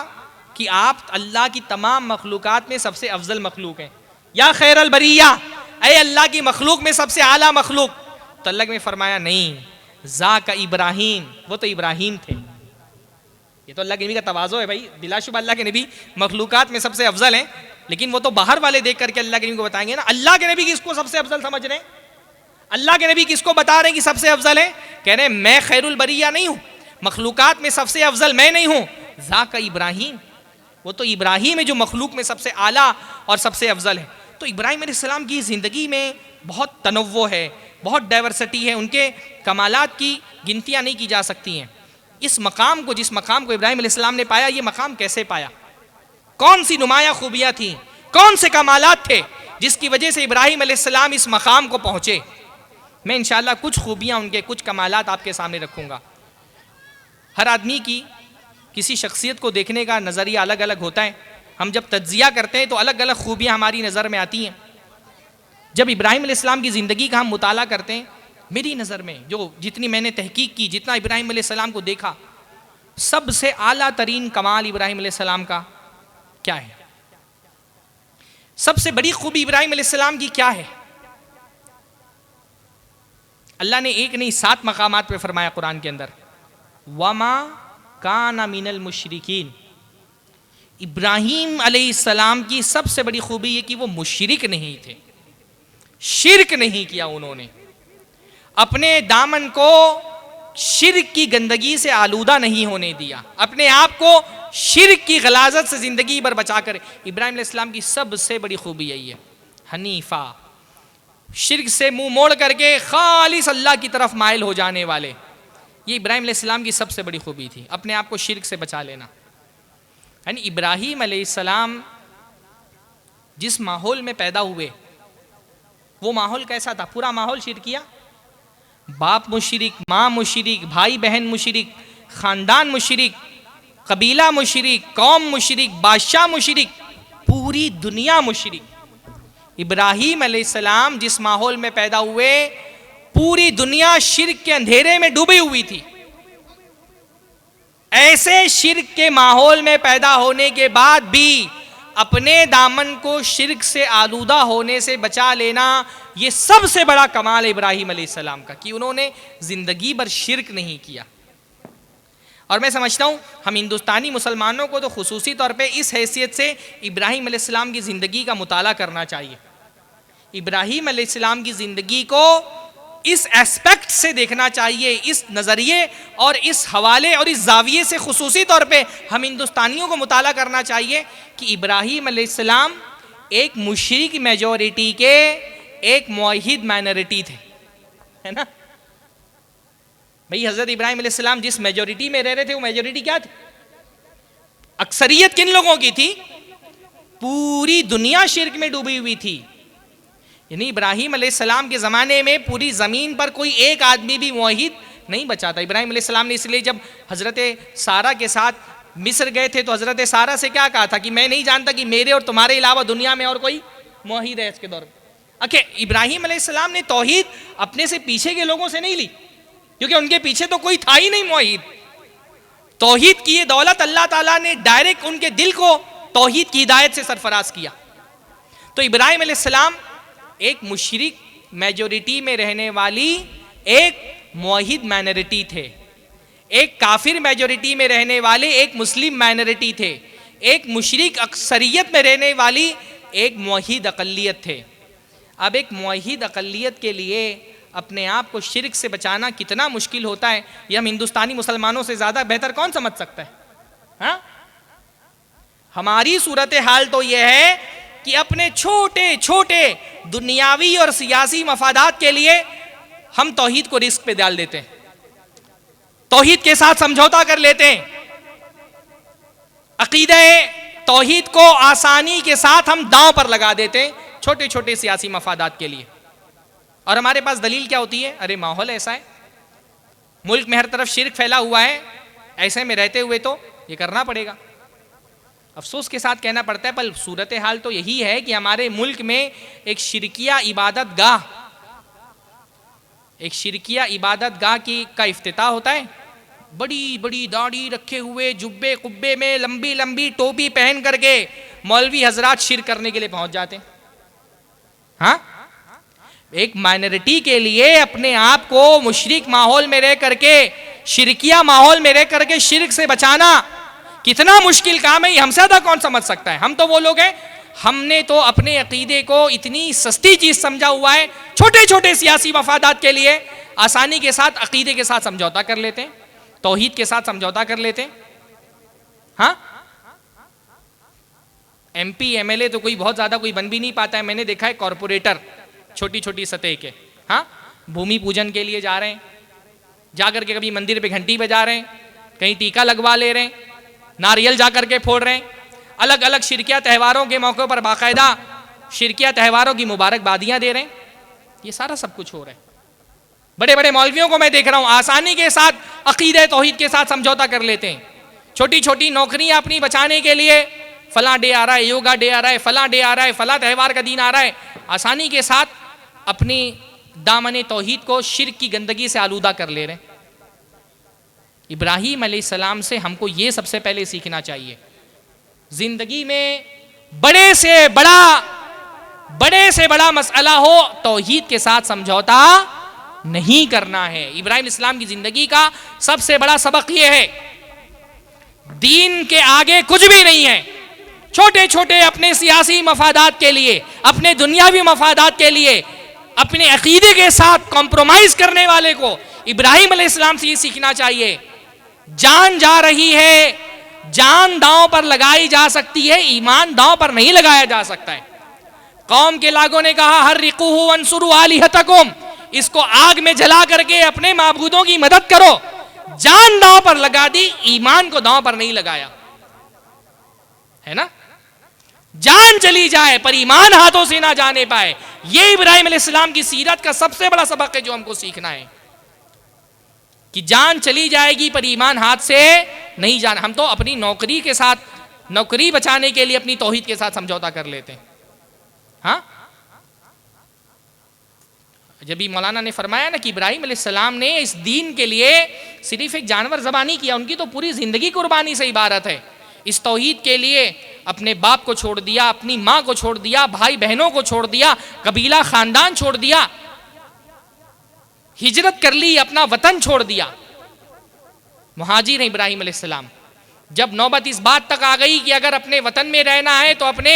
कि आप अल्लाह की तमाम मखलूकात में सबसे अफजल मखलूक हैं। या खैरल बरिया, ए अल्लाह की मखलूक में सबसे आला मखलूक। तो अल्लाह ने फरमाया नहीं, जा का इब्राहिम, वो तो इब्राहिम थे। ये तो अल्लाह के नबी का तवाज़ो है भाई, बिलाशुबा अल्लाह के नबी मखलूकात में सबसे अफजल हैं, लेकिन वो तो बाहर वाले देख करके अल्लाह के नबी को बताएंगे ना। अल्लाह के नबी किसको सबसे अफजल समझ रहे हैं? अल्लाह के नबी किसको बता रहे हैं कि सबसे अफजल है? कह रहे हैं मैं खैरुल बरिया नहीं हूं, मखलूकात में सबसे अफजल मैं नहीं हूं, जा का इब्राहिम, वो तो इब्राहिम है जो मखलूक में सबसे आला और सबसे अफजल है। तो इब्राहिम अलैहिस्सलाम की ज़िंदगी में बहुत तनव्वो है, बहुत डाइवर्सिटी है, उनके कमालात की गिनतियाँ नहीं की जा सकती हैं। इस मकाम को, जिस मकाम को इब्राहिम अलैहिस्सलाम ने पाया, ये मकाम कैसे पाया? कौन सी नुमाया खूबियाँ थी, कौन से कमालात थे जिसकी वजह से इब्राहिम अलैहिस्सलाम इस मकाम को पहुँचे? मैं इंशाअल्लाह कुछ खूबियाँ उनके, कुछ कमालात आपके सामने रखूँगा। हर आदमी की किसी शख्सियत को देखने का नज़रिया अलग अलग होता है। हम जब तज्जिया करते हैं तो अलग अलग खूबियाँ हमारी नज़र में आती हैं। जब इब्राहिम अलैहिस्सलाम की ज़िंदगी का हम मुताला करते हैं, मेरी नज़र में जो जितनी मैंने तहकीक की, जितना इब्राहिम अलैहिस्सलाम को देखा, सबसे आला तरीन कमाल इब्राहिम अलैहिस्सलाम का क्या है? सबसे बड़ी खूबी इब्राहिम अलैहिस्सलाम की क्या है? अल्लाह ने एक नहीं 7 मकामात पे फरमाया कुरान के अंदर, वमा काना मिनल मुशरिकीन। इब्राहिम अलैहिस्सलाम की सबसे बड़ी खूबी ये कि वो मुशरिक नहीं थे, शिरक नहीं किया उन्होंने, अपने दामन को शिरक की गंदगी से आलूदा नहीं होने दिया, अपने आप को शिरक की गलाजत से ज़िंदगी भर बचा कर। इब्राहिम अलैहिस्सलाम की सबसे बड़ी खूबी यही है, हनीफा, शिरक से मुंह मोड़ करके खालिस अल्लाह की तरफ माइल हो जाने वाले। ये इब्राहिम अलैहिस्सलाम की सबसे बड़ी खूबी थी, अपने आप को शिरक से बचा लेना। यानी इब्राहिम अलैहिस्सलाम जिस माहौल में पैदा हुए, वो माहौल कैसा था? पूरा माहौल शिरकिया, बाप मुशरिक, माँ मुशरिक, भाई बहन मुशरिक, ख़ानदान मुशरिक, कबीला मुशरिक, कौम मुशरिक, बादशाह मुशरिक, पूरी दुनिया मुशरिक। इब्राहिम अलैहिस्सलाम जिस माहौल में पैदा हुए, पूरी दुनिया शिर्क के अंधेरे में डूबी हुई थी। ऐसे शिर्क के माहौल में पैदा होने के बाद भी अपने दामन को शिर्क से आलूदा होने से बचा लेना, ये सबसे बड़ा कमाल इब्राहिम अलैहिस्सलाम का, कि उन्होंने जिंदगी भर शिर्क नहीं किया। और मैं समझता हूँ हम हिंदुस्तानी मुसलमानों को तो खुसूसी तौर पे इस हैसियत से इब्राहिम अलैहिस्सलाम की ज़िंदगी का मुताला करना चाहिए। इब्राहिम अलैहिस्सलाम की ज़िंदगी को इस एस्पेक्ट से देखना चाहिए, इस नज़रिए और इस हवाले और इस जाविये से खुसूसी तौर पे हम हिंदुस्तानियों को मुताला करना चाहिए कि इब्राहिम अलैहिस्सलाम एक मुशरिक मेजॉरिटी के एक मुवहिद माइनॉरिटी थे, है ना भाई। हज़रत इब्राहिम अलैहिस्सलाम जिस मेजॉरिटी में रह रहे थे, वो मेजॉरिटी क्या थी? अक्सरियत किन लोगों की थी? पूरी दुनिया शिर्क में डूबी हुई थी। यानी इब्राहिम अलैहिस्सलाम के ज़माने में पूरी ज़मीन पर कोई एक आदमी भी मुवहिद नहीं बचा था। इब्राहिम अलैहिस्सलाम ने इसलिए जब हज़रत सारा के साथ मिस्र गए थे तो हज़रत सारा से क्या कहा था कि मैं नहीं जानता कि मेरे और तुम्हारे अलावा दुनिया में और कोई मुवहिद है इसके दौर में। इब्राहिम अलैहिस्सलाम ने तौहीद अपने से पीछे के लोगों से नहीं ली, क्योंकि उनके पीछे तो कोई था ही नहीं मुवहिद। तौहीद की ये दौलत अल्लाह ताला ने डायरेक्ट उनके दिल को तौहीद की हिदायत से सरफराज किया। तो इब्राहिम अलैहिस्सलाम एक मुशरिक मेजॉरिटी में रहने वाली एक मुवहिद माइनॉरिटी थे, एक काफिर मेजॉरिटी में रहने वाले एक मुस्लिम माइनॉरिटी थे, एक मुशरिक अक्सरियत में रहने वाली एक मुवहिद अक़लियत थे। अब एक मुवहिद अक़लियत के लिए अपने आप को शिर्क से बचाना कितना मुश्किल होता है, यह हम हिंदुस्तानी मुसलमानों से ज़्यादा बेहतर कौन समझ सकता है? हाँ, हमारी सूरत हाल तो यह है कि अपने छोटे छोटे दुनियावी और सियासी मफादात के लिए हम तौहीद को रिस्क पे डाल देते हैं, तौहीद के साथ समझौता कर लेते हैं, अकीदे तौहीद को आसानी के साथ हम दांव पर लगा देते हैं छोटे छोटे सियासी मफादात के लिए। और हमारे पास दलील क्या होती है? अरे माहौल ऐसा है, मुल्क में हर तरफ शिर्क फैला हुआ है, ऐसे में रहते हुए तो ये करना पड़ेगा। अफसोस के साथ कहना पड़ता है, पर सूरत हाल तो यही है कि हमारे मुल्क में एक शिरकिया इबादत गाह का इफ्तिताह होता है। बड़ी बड़ी दाढ़ी रखे हुए, जुब्बे कुब्बे में लंबी लंबी टोपी पहन करके मौलवी हजरात शिर्क करने के लिए पहुंच जाते हैं। हाँ, एक माइनॉरिटी के लिए अपने आप को मुशरिक माहौल में रह करके, शिरकिया माहौल में रह करके शिरक से बचाना कितना मुश्किल काम है, ये हमसे ज़्यादा कौन समझ सकता है। हम तो वो लोग हैं, हमने तो अपने अकीदे को इतनी सस्ती चीज समझा हुआ है, छोटे छोटे सियासी मफादात के लिए आसानी के साथ अकीदे के साथ समझौता कर लेते हैं, तौहीद के साथ समझौता कर लेते हैं। हाँ, एमपी एमएलए तो कोई बहुत ज्यादा कोई बन भी नहीं पाता है। मैंने देखा है कॉरपोरेटर छोटी छोटी सतह के, हाँ, भूमि पूजन के लिए जा रहे हैं, जाकर के कभी मंदिर पे घंटी बजा रहे हैं, कहीं टीका लगवा ले रहे हैं, नारियल जाकर के फोड़ रहे हैं, अलग अलग शिरकिया त्योहारों के मौके पर बाकायदा शिरकिया त्योहारों की मुबारकबादियां दे रहे हैं। ये सारा सब कुछ हो रहा है। बड़े बड़े मौलवियों को मैं देख रहा हूं आसानी के साथ अकीदे तौहीद के साथ समझौता कर लेते हैं। छोटी छोटी नौकरियां अपनी बचाने के लिए, फला डे आ रहा है, योगा डे आ रहा है, फला डे आ रहा है, फला त्यौहार का दिन आ रहा है, आसानी के साथ अपनी दामन तौहीद को शिर्क की गंदगी से आलूदा कर ले रहे हैं। इब्राहीम अलैहिस्सलाम से हमको ये सबसे पहले सीखना चाहिए। जिंदगी में बड़े से बड़ा मसला हो, तौहीद के साथ समझौता नहीं करना है। इब्राहीम इस्लाम की जिंदगी का सबसे बड़ा सबक यह है, दीन के आगे कुछ भी नहीं है। छोटे छोटे अपने सियासी मफादात के लिए, अपने दुनियावी मफादात के लिए, अपने अकीदे के साथ कॉम्प्रोमाइज करने वाले को इब्राहीम अलैहिस्सलाम से ये सीखना चाहिए। जान जा रही है, जान दांव पर लगाई जा सकती है, ईमान दांव पर नहीं लगाया जा सकता है। कौम के लोगों ने कहा हर रिकुहु वंसुरु आलिहतकुम, इसको आग में जला करके अपने माबूदों की मदद करो। जान दांव पर लगा दी, ईमान को दांव पर नहीं लगाया, है ना। जान चली जाए पर ईमान हाथों से ना जाने पाए, ये इब्राहीम अलैहिस्सलाम की सीरत का सबसे बड़ा सबक है जो हमको सीखना है कि जान चली जाएगी पर ईमान हाथ से नहीं जाना। हम तो अपनी नौकरी के साथ, नौकरी बचाने के लिए अपनी तौहीद के साथ समझौता कर लेते हैं। हाँ, जब भी मौलाना ने फरमाया ना कि इब्राहीम अलैहिस्सलाम ने इस दीन के लिए सिर्फ एक जानवर ज़बा नहीं किया, उनकी तो पूरी जिंदगी कुर्बानी से इबारत है। इस तौहीद के लिए अपने बाप को छोड़ दिया, अपनी माँ को छोड़ दिया, भाई बहनों को छोड़ दिया, कबीला खानदान छोड़ दिया, हिजरत कर ली, अपना वतन छोड़ दिया। मुहाजिर हैं इब्राहीम अलैहिस्सलाम। जब नौबत इस बात तक आ गई कि अगर अपने वतन में रहना है तो अपने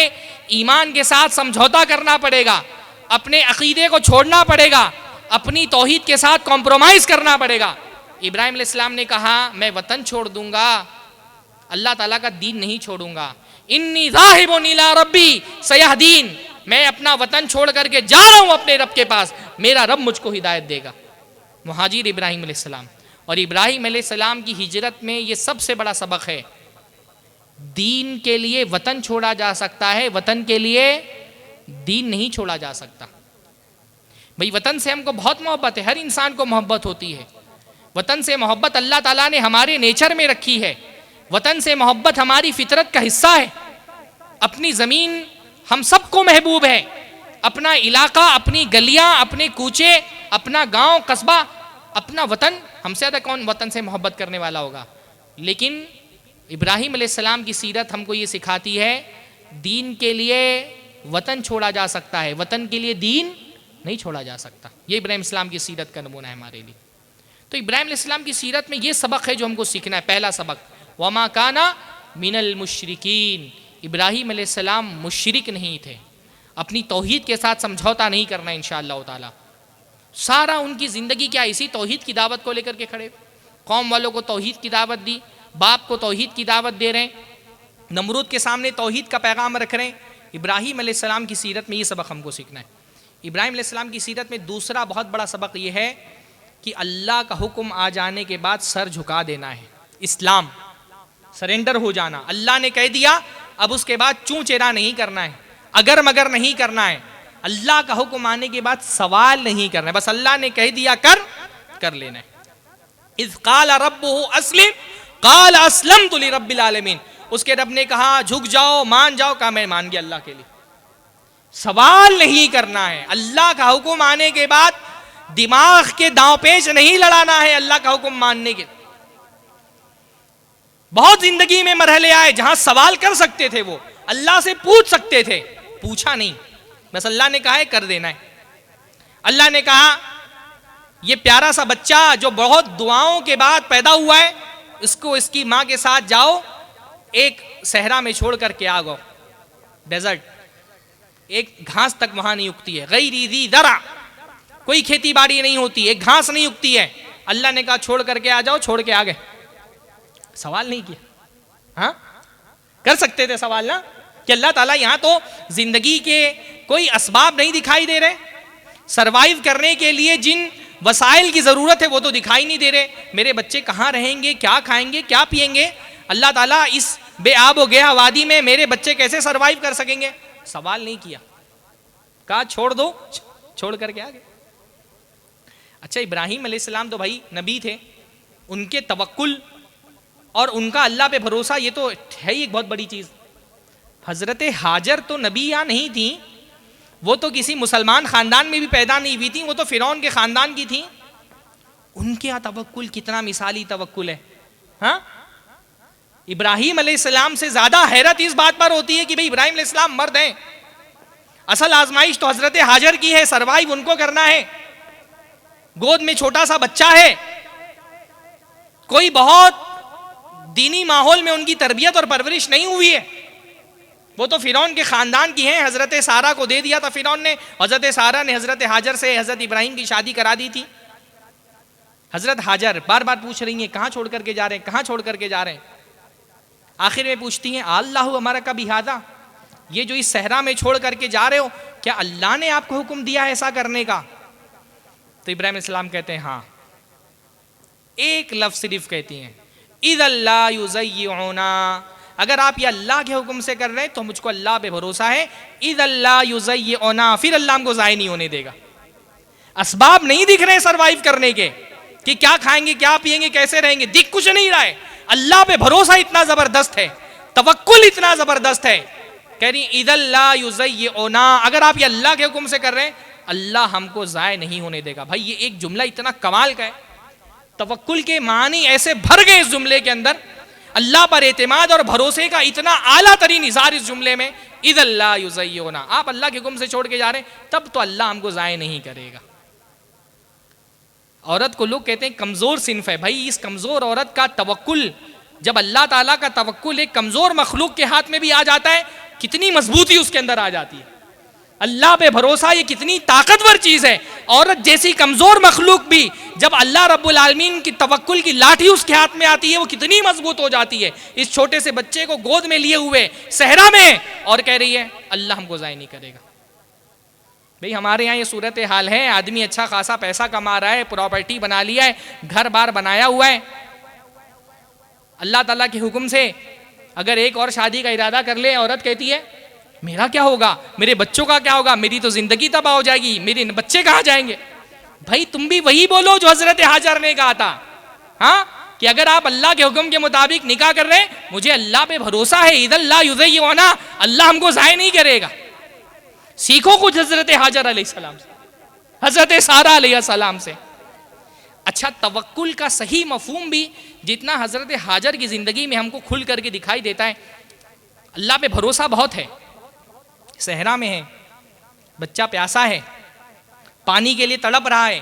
ईमान के साथ समझौता करना पड़ेगा, अपने अकीदे को छोड़ना पड़ेगा, अपनी तौहीद के साथ कॉम्प्रोमाइज करना पड़ेगा। इब्राहीम अलैहिस्सलाम ने कहा मैं वतन छोड़ दूंगा, अल्लाह ताला का दीन नहीं छोड़ूंगा। इन्नी ज़ाहिबुन इला रब्बी सयहदीन, मैं अपना वतन छोड़ करके जा रहा हूं अपने रब के पास, मेरा रब मुझको हिदायत देगा। मुहाजिर इब्राहीम अलैहिस्सलाम। और इब्राहीम अलैहिस्सलाम की हिजरत में ये सबसे बड़ा सबक है, दीन के लिए वतन छोड़ा जा सकता है, वतन के लिए दीन नहीं छोड़ा जा सकता। भाई वतन से हमको बहुत मोहब्बत है, हर इंसान को मोहब्बत होती है। वतन से मोहब्बत अल्लाह ताला ने हमारे नेचर में रखी है। वतन से मोहब्बत हमारी फितरत का हिस्सा है। अपनी ज़मीन हम सबको महबूब है, अपना इलाका, अपनी गलियां, अपने कूचे, अपना गांव, कस्बा, अपना वतन, हमसे ज़्यादा कौन वतन से मोहब्बत करने वाला होगा। लेकिन इब्राहीम अलैहिस्सलाम की सीरत हमको ये सिखाती है, दीन के लिए वतन छोड़ा जा सकता है, वतन के लिए दीन नहीं छोड़ा जा सकता। ये इब्राहीम अलैहिस्सलाम की सीरत का नमूना है हमारे लिए। तो इब्राहीम अलैहिस्सलाम की सीरत में ये सबक है जो हमको सीखना है। पहला सबक, वमा काना मिनल मुशरिकीन, इब्राहीम अलैहिस्सलाम मुशरिक नहीं थे। अपनी तौहीद के साथ समझौता नहीं करना इंशाअल्लाह ताला। सारा उनकी ज़िंदगी क्या इसी तौहीद की दावत को लेकर के खड़े। कौम वालों को तौहीद की दावत दी, बाप को तौहीद की दावत दे रहे हैं, नमरूद के सामने तौहीद का पैगाम रख रहे हैं। इब्राहीम अलैहिस्सलाम की सीरत में ये सबक हमको सीखना है। इब्राहीम अलैहिस्सलाम की सीरत में दूसरा बहुत बड़ा सबक ये है कि अल्लाह का हुक्म आ जाने के बाद सर झुका देना है। इस्लाम, सरेंडर हो जाना। अल्लाह ने कह दिया, अब उसके बाद चूं चेरा नहीं करना है, अगर मगर नहीं करना है। अल्लाह का हुक्म आने के बाद सवाल नहीं करना है, बस अल्लाह ने कह दिया कर लेना है। इज़ क़ाल रब्बुहु अस्लिम क़ाल अस्लमतु लिरब्बिल आलमीन, उसके रब ने कहा झुक जाओ, मान जाओ, कहा मैं मान गया अल्लाह के लिए। सवाल नहीं करना है। अल्लाह का हुक्म आने के बाद दिमाग के दांव पेच नहीं लड़ाना है। अल्लाह का हुक्म मानने के बहुत जिंदगी में मरहले आए जहां सवाल कर सकते थे, वो अल्लाह से पूछ सकते थे, पूछा नहीं, बस अल्लाह ने कहा है कर देना है। अल्लाह ने कहा ये प्यारा सा बच्चा जो बहुत दुआओं के बाद पैदा हुआ है, इसको इसकी माँ के साथ जाओ, एक सहरा में छोड़ करके आ गो, डेजर्ट, एक घास तक वहां नहीं उगती है, गैरी ज़ी ज़रा, कोई खेती बाड़ी नहीं होती, एक घास नहीं उगती है। अल्लाह ने कहा छोड़ करके आ जाओ, छोड़ के आ गए, सवाल नहीं किया। हाँ, कर सकते थे सवाल ना, कि अल्लाह ताला यहां तो जिंदगी के कोई असबाब नहीं दिखाई दे रहे, सरवाइव करने के लिए जिन वसाइल की जरूरत है वो तो दिखाई नहीं दे रहे, मेरे बच्चे कहाँ रहेंगे, क्या खाएंगे, क्या पिएंगे, अल्लाह ताला इस बेआब हो गया वादी में मेरे बच्चे कैसे सरवाइव कर सकेंगे, सवाल नहीं किया, कहा छोड़ दो, छोड़ करके आ गए। अच्छा, इब्राहिम अलैहिस्सलाम तो भाई नबी थे, उनके तवक्कुल और उनका अल्लाह पे भरोसा ये तो है ही एक बहुत बड़ी चीज। हजरत हाजर तो नबी या नहीं थी, वो तो किसी मुसलमान खानदान में भी पैदा नहीं हुई थी, वो तो फिरौन के खानदान की थी। उनके यहाँ तवक्कुल कितना मिसाली तवक्कुल है। हाँ, इब्राहिम अलैहिस्सलाम से ज्यादा हैरत इस बात पर होती है कि भाई इब्राहिम अलैहिस्सलाम मर्द हैं, असल आजमाइश तो हजरत हाजर की है, सरवाइव उनको करना है, गोद में छोटा सा बच्चा है, कोई बहुत दीनी माहौल में उनकी तरबियत और परवरिश नहीं हुई है, वो तो फिरौन के खानदान की हैं। हजरत सारा को दे दिया था फिरौन ने, हजरत सारा ने हजरत हाजर से हजरत इब्राहिम की शादी करा दी थी। हजरत हाजर बार बार पूछ रही हैं कहाँ छोड़ करके जा रहे हैं, कहाँ छोड़ करके जा रहे हैं। आखिर में पूछती हैं अल्लाह हमारा का बिहादा, ये जो इस सहरा में छोड़ करके जा रहे हो, क्या अल्लाह ने आपको हुक्म दिया है ऐसा करने का? तो इब्राहिम अलैहिस्सलाम कहते हैं हाँ, एक लफ्ज सिर्फ कहती हैं, इदल्ला युज़य्युना, अगर आप ये अल्लाह के हुक्म से कर रहे हैं तो मुझको अल्लाह पे भरोसा है, इदल्ला युज़य्युना, फिर अल्लाह हमको ज़ाय नहीं होने देगा। असबाब नहीं दिख रहे सरवाइव करने के कि क्या खाएंगे, क्या पिएंगे, कैसे रहेंगे, दिख कुछ नहीं रहा है। अल्लाह पे भरोसा इतना जबरदस्त है, तवक्कुल इतना जबरदस्त है, कह रही इदल्ला युज़य्युना, अगर आप ये अल्लाह के हुक्म से कर रहे हैं अल्लाह हमको ज़ाय नहीं होने देगा। भाई ये एक जुमला इतना कमाल का है, तवक्कुल के मानी ऐसे भर गए इस जुमले के अंदर, अल्लाह पर एतमाद और भरोसे का इतना आला तरीन इज़हार इस जुमले में, इदल्ला युज़य्युना, आप अल्लाह के हुक्म से छोड़ के जा रहे हैं तब तो अल्लाह हमको ज़ाय नहीं करेगा। औरत को लोग कहते हैं कमजोर सिन्फ है, भाई इस कमजोर औरत का तवक्कुल, जब अल्लाह ताला का तवक्कुल एक कमजोर मखलूक के हाथ में भी आ जाता है, कितनी मजबूती उसके अंदर आ जाती है। अल्लाह पे भरोसा ये कितनी ताकतवर चीज है। औरत जैसी कमजोर मखलूक भी जब अल्लाह रब्बुल आलमीन की तवक्कुल की लाठी उसके हाथ में आती है, वो कितनी मजबूत हो जाती है। इस छोटे से बच्चे को गोद में लिए हुए सहरा में, और कह रही है अल्लाह हमको ज़ाय नहीं करेगा। भाई हमारे यहाँ ये सूरत हाल है, आदमी अच्छा खासा पैसा कमा रहा है, प्रॉपर्टी बना लिया है, घर बार बनाया हुआ है, अल्लाह ताला के हुक्म से अगर एक और शादी का इरादा कर ले, औरत कहती है मेरा क्या होगा, मेरे बच्चों का क्या होगा, मेरी तो जिंदगी तबाह हो जाएगी, मेरे बच्चे कहाँ जाएंगे। भाई तुम भी वही बोलो जो हजरत हाजर ने कहा था, हाँ, कि अगर आप अल्लाह के हुक्म के मुताबिक निकाह कर रहे हैं, मुझे अल्लाह पे भरोसा है, इदल्ला युज़य्युना, अल्लाह हमको ज़ाय नहीं करेगा। सीखो कुछ हजरत हाजर अलैहिस्सलाम से, हजरत सारा अलैहिस्सलाम से। अच्छा, तवक्कुल का सही मफहूम भी जितना हजरत हाजर की जिंदगी में हमको खुल करके दिखाई देता है, अल्लाह पे भरोसा बहुत है। सहरा में है, बच्चा प्यासा है, पानी के लिए तड़प रहा है।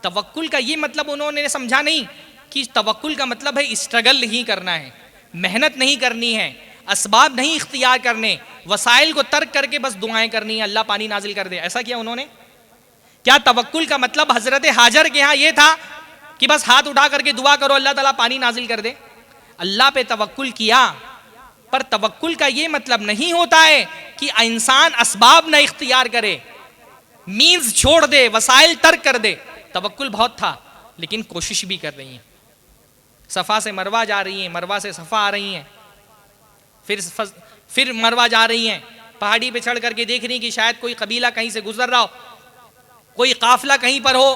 तवक्कुल का ये मतलब उन्होंने समझा नहीं कि तवक्कुल का मतलब है स्ट्रगल नहीं करना है, मेहनत नहीं करनी है, असबाब नहीं इख्तियार करने, वसाइल को तर्क करके बस दुआएं करनी है, अल्लाह पानी नाजिल कर दे। ऐसा किया उन्होंने? क्या तवक्कुल का मतलब हजरत हाजर के यहाँ ये था कि बस हाथ उठा करके दुआ करो अल्लाह ताला पानी नाजिल कर दे? अल्लाह पे तवक्कुल किया, पर तवक्कुल का ये मतलब नहीं होता है कि इंसान असबाब न इख्तियार करे, मीन्स छोड़ दे, वसाइल तर्क कर दे। तवक्कुल बहुत था, लेकिन कोशिश भी कर रही हैं। सफ़ा से मरवा जा रही हैं, मरवा से सफ़ा आ रही हैं, फिर मरवा जा रही हैं, पहाड़ी पे चढ़ करके देख रही कि शायद कोई कबीला कहीं से गुजर रहा हो, कोई काफिला कहीं पर हो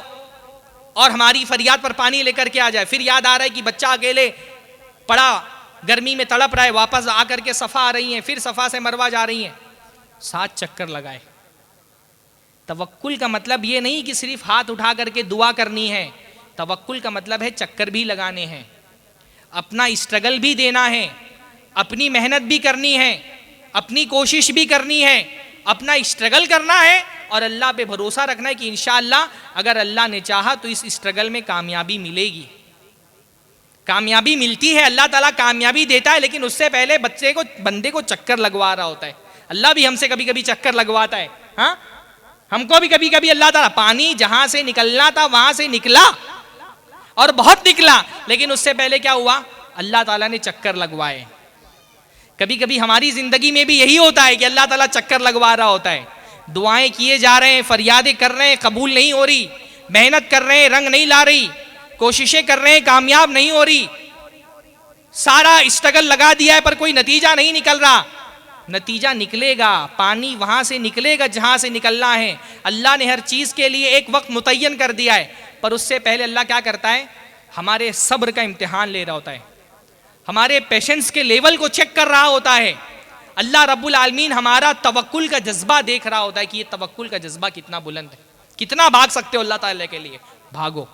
और हमारी फरियाद पर पानी लेकर के आ जाए। फिर याद आ रहा है कि बच्चा अकेले पड़ा, गर्मी में तड़प रहा है, वापस आकर के सफ़ा आ रही हैं, फिर सफ़ा से मरवा जा रही हैं, 7 चक्कर लगाए। तवक्कुल का मतलब ये नहीं कि सिर्फ हाथ उठा करके दुआ करनी है, तवक्कुल का मतलब है चक्कर भी लगाने हैं, अपना स्ट्रगल भी देना है, अपनी मेहनत भी करनी है, अपनी कोशिश भी करनी है, अपना स्ट्रगल करना है और अल्लाह पे भरोसा रखना है कि इंशाअल्लाह अगर अल्लाह ने चाहा तो इस स्ट्रगल में कामयाबी मिलेगी। कामयाबी मिलती है, अल्लाह ताला कामयाबी देता है, लेकिन उससे पहले बंदे को चक्कर लगवा रहा होता है। अल्लाह भी हमसे कभी कभी चक्कर लगवाता है। हाँ, हमको भी कभी कभी अल्लाह ताला, पानी जहां से निकलना था वहां से निकला और बहुत निकला, लेकिन उससे पहले क्या हुआ, अल्लाह ताला ने चक्कर लगवाए। कभी कभी हमारी जिंदगी में भी यही होता है कि अल्लाह ताला चक्कर लगवा रहा होता है। दुआएं किए जा रहे हैं, फरियादें कर रहे हैं, कबूल नहीं हो रही, मेहनत कर रहे हैं, रंग नहीं ला रही, कोशिशें कर रहे हैं, कामयाब नहीं हो रही, सारा स्ट्रगल लगा दिया है पर कोई नतीजा नहीं निकल रहा। नतीजा निकलेगा, पानी वहां से निकलेगा जहां से निकलना है। अल्लाह ने हर चीज के लिए एक वक्त मुतय्यन कर दिया है, पर उससे पहले अल्लाह क्या करता है, हमारे सब्र का इम्तिहान ले रहा होता है, हमारे पेशेंस के लेवल को चेक कर रहा होता है। अल्लाह रब्बुल आलमीन हमारा तवक्कुल का जज्बा देख रहा होता है कि ये तवक्कुल का जज्बा कितना बुलंद है, कितना भाग सकते हो अल्लाह ताला के लिए, भागो।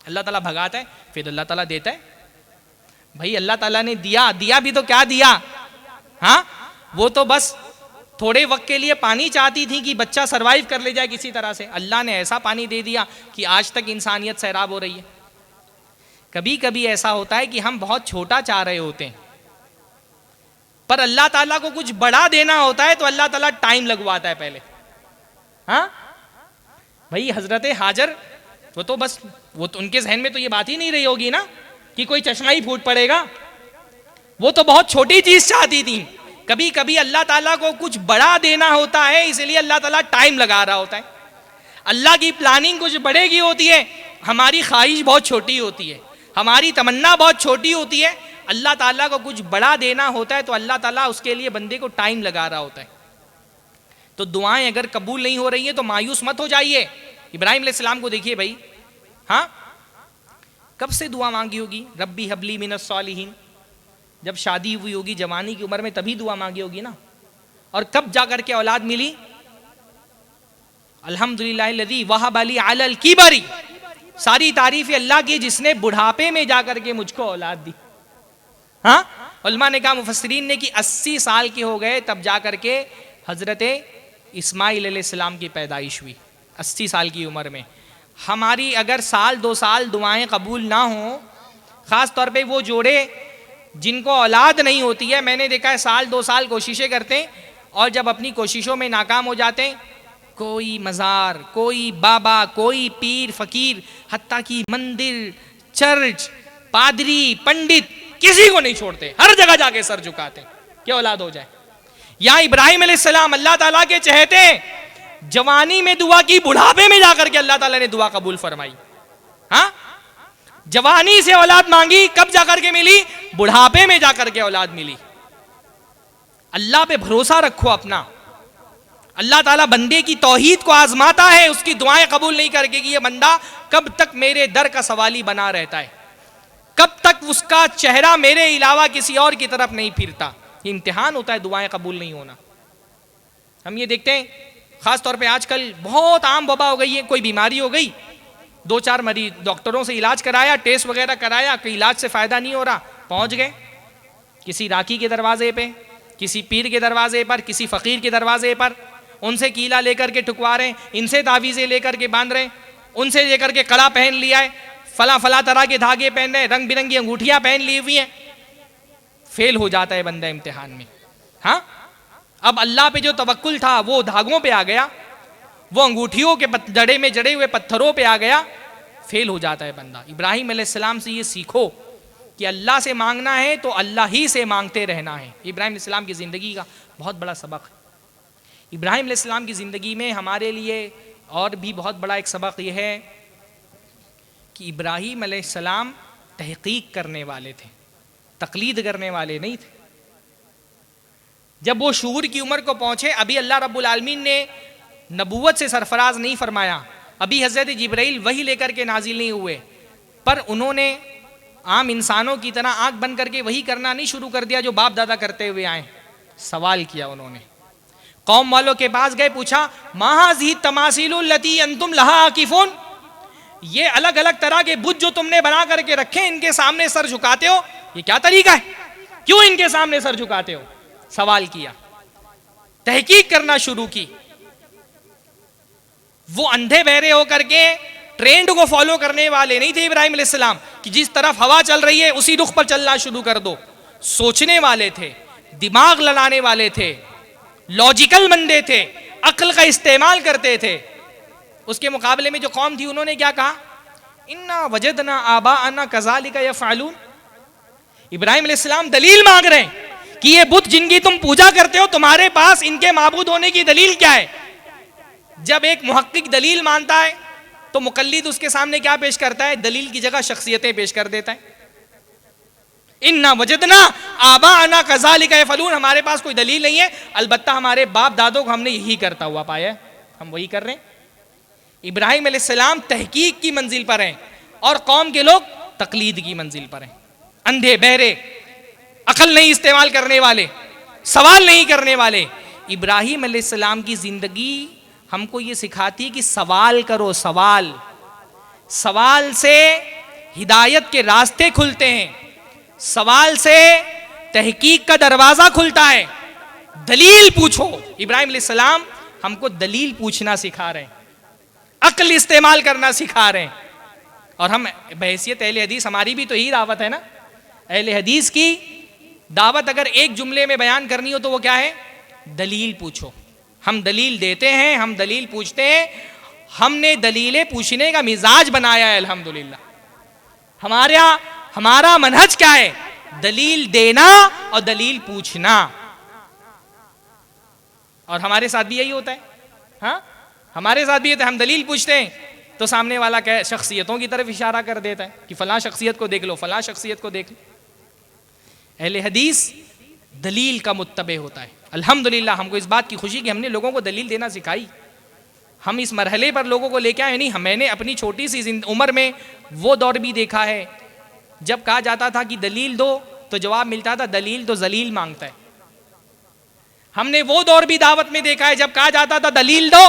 अल्लाह ताला भगाता है, फिर अल्लाह ताला देता है। भाई अल्लाह ताला ने दिया भी तो क्या दिया, हाँ, वो तो बस थोड़े वक्त के लिए पानी चाहती थी कि बच्चा सरवाइव कर ले जाए किसी तरह से, अल्लाह ने ऐसा पानी दे दिया कि आज तक इंसानियत सैराब हो रही है। कभी कभी ऐसा होता है कि हम बहुत छोटा चाह रहे होते हैं, पर अल्लाह ताला को कुछ बड़ा देना होता है तो अल्लाह ताला टाइम लगवाता है पहले। हाँ भाई, हजरत हाजर, वो तो उनके जहन में तो ये बात ही नहीं रही होगी ना कि कोई चश्मा ही फूट पड़ेगा, वो तो बहुत छोटी चीज चाहती थी। कभी कभी अल्लाह ताला को कुछ बड़ा देना होता है, इसलिए अल्लाह ताला टाइम लगा रहा होता है। अल्लाह की प्लानिंग कुछ बड़े की होती है, हमारी ख्वाहिश बहुत छोटी होती है, हमारी तमन्ना बहुत छोटी होती है। अल्लाह ताला को कुछ बड़ा देना होता है तो अल्लाह ताला उसके लिए बंदे को टाइम लगा रहा होता है। तो दुआएं अगर कबूल नहीं हो रही है तो मायूस मत हो जाइए। इब्राहिम अलैहिस्सलाम को देखिए भाई, हाँ, कब से दुआ मांगी होगी, रब्बी हबली मिनस सालिहीन, जब शादी हुई होगी जवानी की उम्र में तभी दुआ मांगी होगी ना। और कब जाकर के औलाद मिली, अल्हम्दुलिल्लाहिल्लज़ी वहब ली अलल किबरी, सारी तारीफ अल्लाह की जिसने बुढ़ापे में जाकर के मुझको औलाद दी। हाँ, उलमा ने कहा, मुफस्सिरीन ने कि 80 साल के हो गए तब जाकर के हजरत इस्माइल अलैहिस्सलाम की पैदाइश हुई, 80 साल की उम्र में। हमारी अगर साल 2 साल दुआएं कबूल ना हो, ख़ास तौर पे वो जोड़े जिनको औलाद नहीं होती है, मैंने देखा है साल 2 साल कोशिशें करते हैं और जब अपनी कोशिशों में नाकाम हो जाते हैं, कोई मज़ार, कोई बाबा, कोई पीर फकीर, हत्ता की मंदिर, चर्च, पादरी, पंडित, किसी को नहीं छोड़ते, हर जगह जाके सर झुकाते कि औलाद हो जाए। यहाँ इब्राहिम अलैहिस्सलाम अल्लाह ताला के चहेते जवानी में दुआ की, बुढ़ापे में जाकर के अल्लाह ताला ने दुआ कबूल फरमाई। हाँ, जवानी से औलाद मांगी, कब जाकर के मिली, बुढ़ापे में जाकर के औलाद मिली। अल्लाह पे भरोसा रखो अपना। अल्लाह ताला बंदे की तौहीद को आजमाता है, उसकी दुआएं कबूल नहीं करके कि ये बंदा कब तक मेरे दर का सवाली बना रहता है, कब तक उसका चेहरा मेरे अलावा किसी और की तरफ नहीं फिरता। ये इम्तिहान होता है दुआएं कबूल नहीं होना। हम ये देखते हैं, खास तौर पे आजकल बहुत आम वबा हो गई है, कोई बीमारी हो गई, 2-4 मरीज डॉक्टरों से इलाज कराया, टेस्ट वगैरह कराया, कोई इलाज से फायदा नहीं हो रहा, पहुंच गए किसी राकी के दरवाजे पे, किसी पीर के दरवाजे पर, किसी फकीर के दरवाजे पर, उनसे कीला लेकर के ठुकवा रहे, इनसे तावीज़ें लेकर के बांध रहे, उनसे लेकर के कड़ा पहन लिया है, फला तरह के धागे पहन रहे, रंग बिरंगी अंगूठियां पहन ली हुई हैं। फेल हो जाता है बंदा इम्तिहान में। हाँ, अब अल्लाह पे जो तवक्कुल था वो धागों पे आ गया, वो अंगूठियों के जड़े में जड़े हुए पत्थरों पे आ गया, फेल हो जाता है बंदा। इब्राहिम अलैहिस्सलाम से ये सीखो कि अल्लाह से मांगना है तो अल्लाह ही से मांगते रहना है। इब्राहिम अलैहिस्सलाम की ज़िंदगी का बहुत बड़ा सबक है। इब्राहिम अलैहिस्सलाम की ज़िंदगी में हमारे लिए और भी बहुत बड़ा एक सबक ये है कि इब्राहिम अलैहिस्सलाम तहकीक करने वाले थे, तकलीद करने वाले नहीं थे। जब वो शूर की उम्र को पहुंचे, अभी अल्लाह रब्बुल आलमीन ने नबूवत से सरफराज नहीं फरमाया, अभी हज़रत जिब्राइल वही लेकर के नाजिल नहीं हुए, पर उन्होंने आम इंसानों की तरह आंख बंद करके वही करना नहीं शुरू कर दिया जो बाप दादा करते हुए आए। सवाल किया उन्होंने, कौम वालों के पास गए, पूछा, माहाज़ी तमासीलुल लती अंतुम लहा आकिफून, ये अलग अलग तरह के बुत जो तुमने बना करके रखे, इनके सामने सर झुकाते हो, ये क्या तरीका है, क्यों इनके सामने सर झुकाते हो? सवाल किया, तहकीक करना शुरू की। वो अंधे बहरे होकर के ट्रेंड को फॉलो करने वाले नहीं थे इब्राहिम अलैहिस्सलाम कि जिस तरफ हवा चल रही है उसी रुख पर चलना शुरू कर दो। सोचने वाले थे, दिमाग लड़ाने वाले थे, लॉजिकल बंदे थे, अक्ल का इस्तेमाल करते थे। उसके मुकाबले में जो कौम थी उन्होंने क्या कहा, इन्ना वजदना आबा अन्ना कज़ालिका यफ़अलून। इब्राहिम अलैहिस्सलाम दलील मांग रहे हैं कि ये बुत जिनकी तुम पूजा करते हो, तुम्हारे पास इनके माबूद होने की दलील क्या है। जब एक मुहक्किक दलील मानता है तो मुकल्लिद उसके सामने क्या पेश करता है, दलील की जगह शख्सियतें पेश कर देता है। इन्ना वजदना आबा अन्ना कज़ालिका यफ़अलून, हमारे पास कोई दलील नहीं है, अलबत्ता हमारे बाप दादों को हमने यही करता हुआ पाया है, हम वही कर रहे हैं। इब्राहिम अलैहिस्सलाम तहकीक की मंजिल पर हैं और कौम के लोग तकलीद की मंजिल पर हैं। अंधे बहरे, अकल नहीं इस्तेमाल करने वाले, सवाल नहीं करने वाले। इब्राहिम अलैहिस्सलाम की जिंदगी हमको ये सिखाती है कि सवाल करो, सवाल। सवाल से हिदायत के रास्ते खुलते हैं, सवाल से तहकीक का दरवाजा खुलता है। दलील पूछो। इब्राहिम अलैहिस्सलाम हमको दलील पूछना सिखा रहे हैं, अक्ल इस्तेमाल करना सिखा रहे हैं। और हम बहैसियत अहले हदीस, हमारी भी तो यही दावत है ना। अहले हदीस की दावत अगर एक जुमले में बयान करनी हो तो वो क्या है, दलील पूछो। हम दलील देते हैं, हम दलील पूछते हैं, हमने दलीलें पूछने का मिजाज बनाया है अल्हम्दुलिल्लाह। हमारा मनहज क्या है, दलील देना और दलील पूछना। और हमारे साथ भी यही होता है। हाँ, हमारे साथ भी होता है। हम दलील पूछते हैं तो सामने वाला क्या शख्सियतों की तरफ इशारा कर देता है कि फलां शख्सियत को देख लो, फलां शख्सियत को देख लो। अहले हदीस दलील का मुत्तबे होता है। अल्हम्दुलिल्लाह हमको इस बात की खुशी कि हमने लोगों को दलील देना सिखाई। हम इस मरहले पर लोगों को लेके आए नहीं। मैंने अपनी छोटी सी उम्र में वो दौर भी देखा है जब कहा जाता था कि दलील दो तो जवाब मिलता था दलील तो जलील मांगता है। हमने वो दौर भी दावत में देखा है जब कहा जाता था दलील दो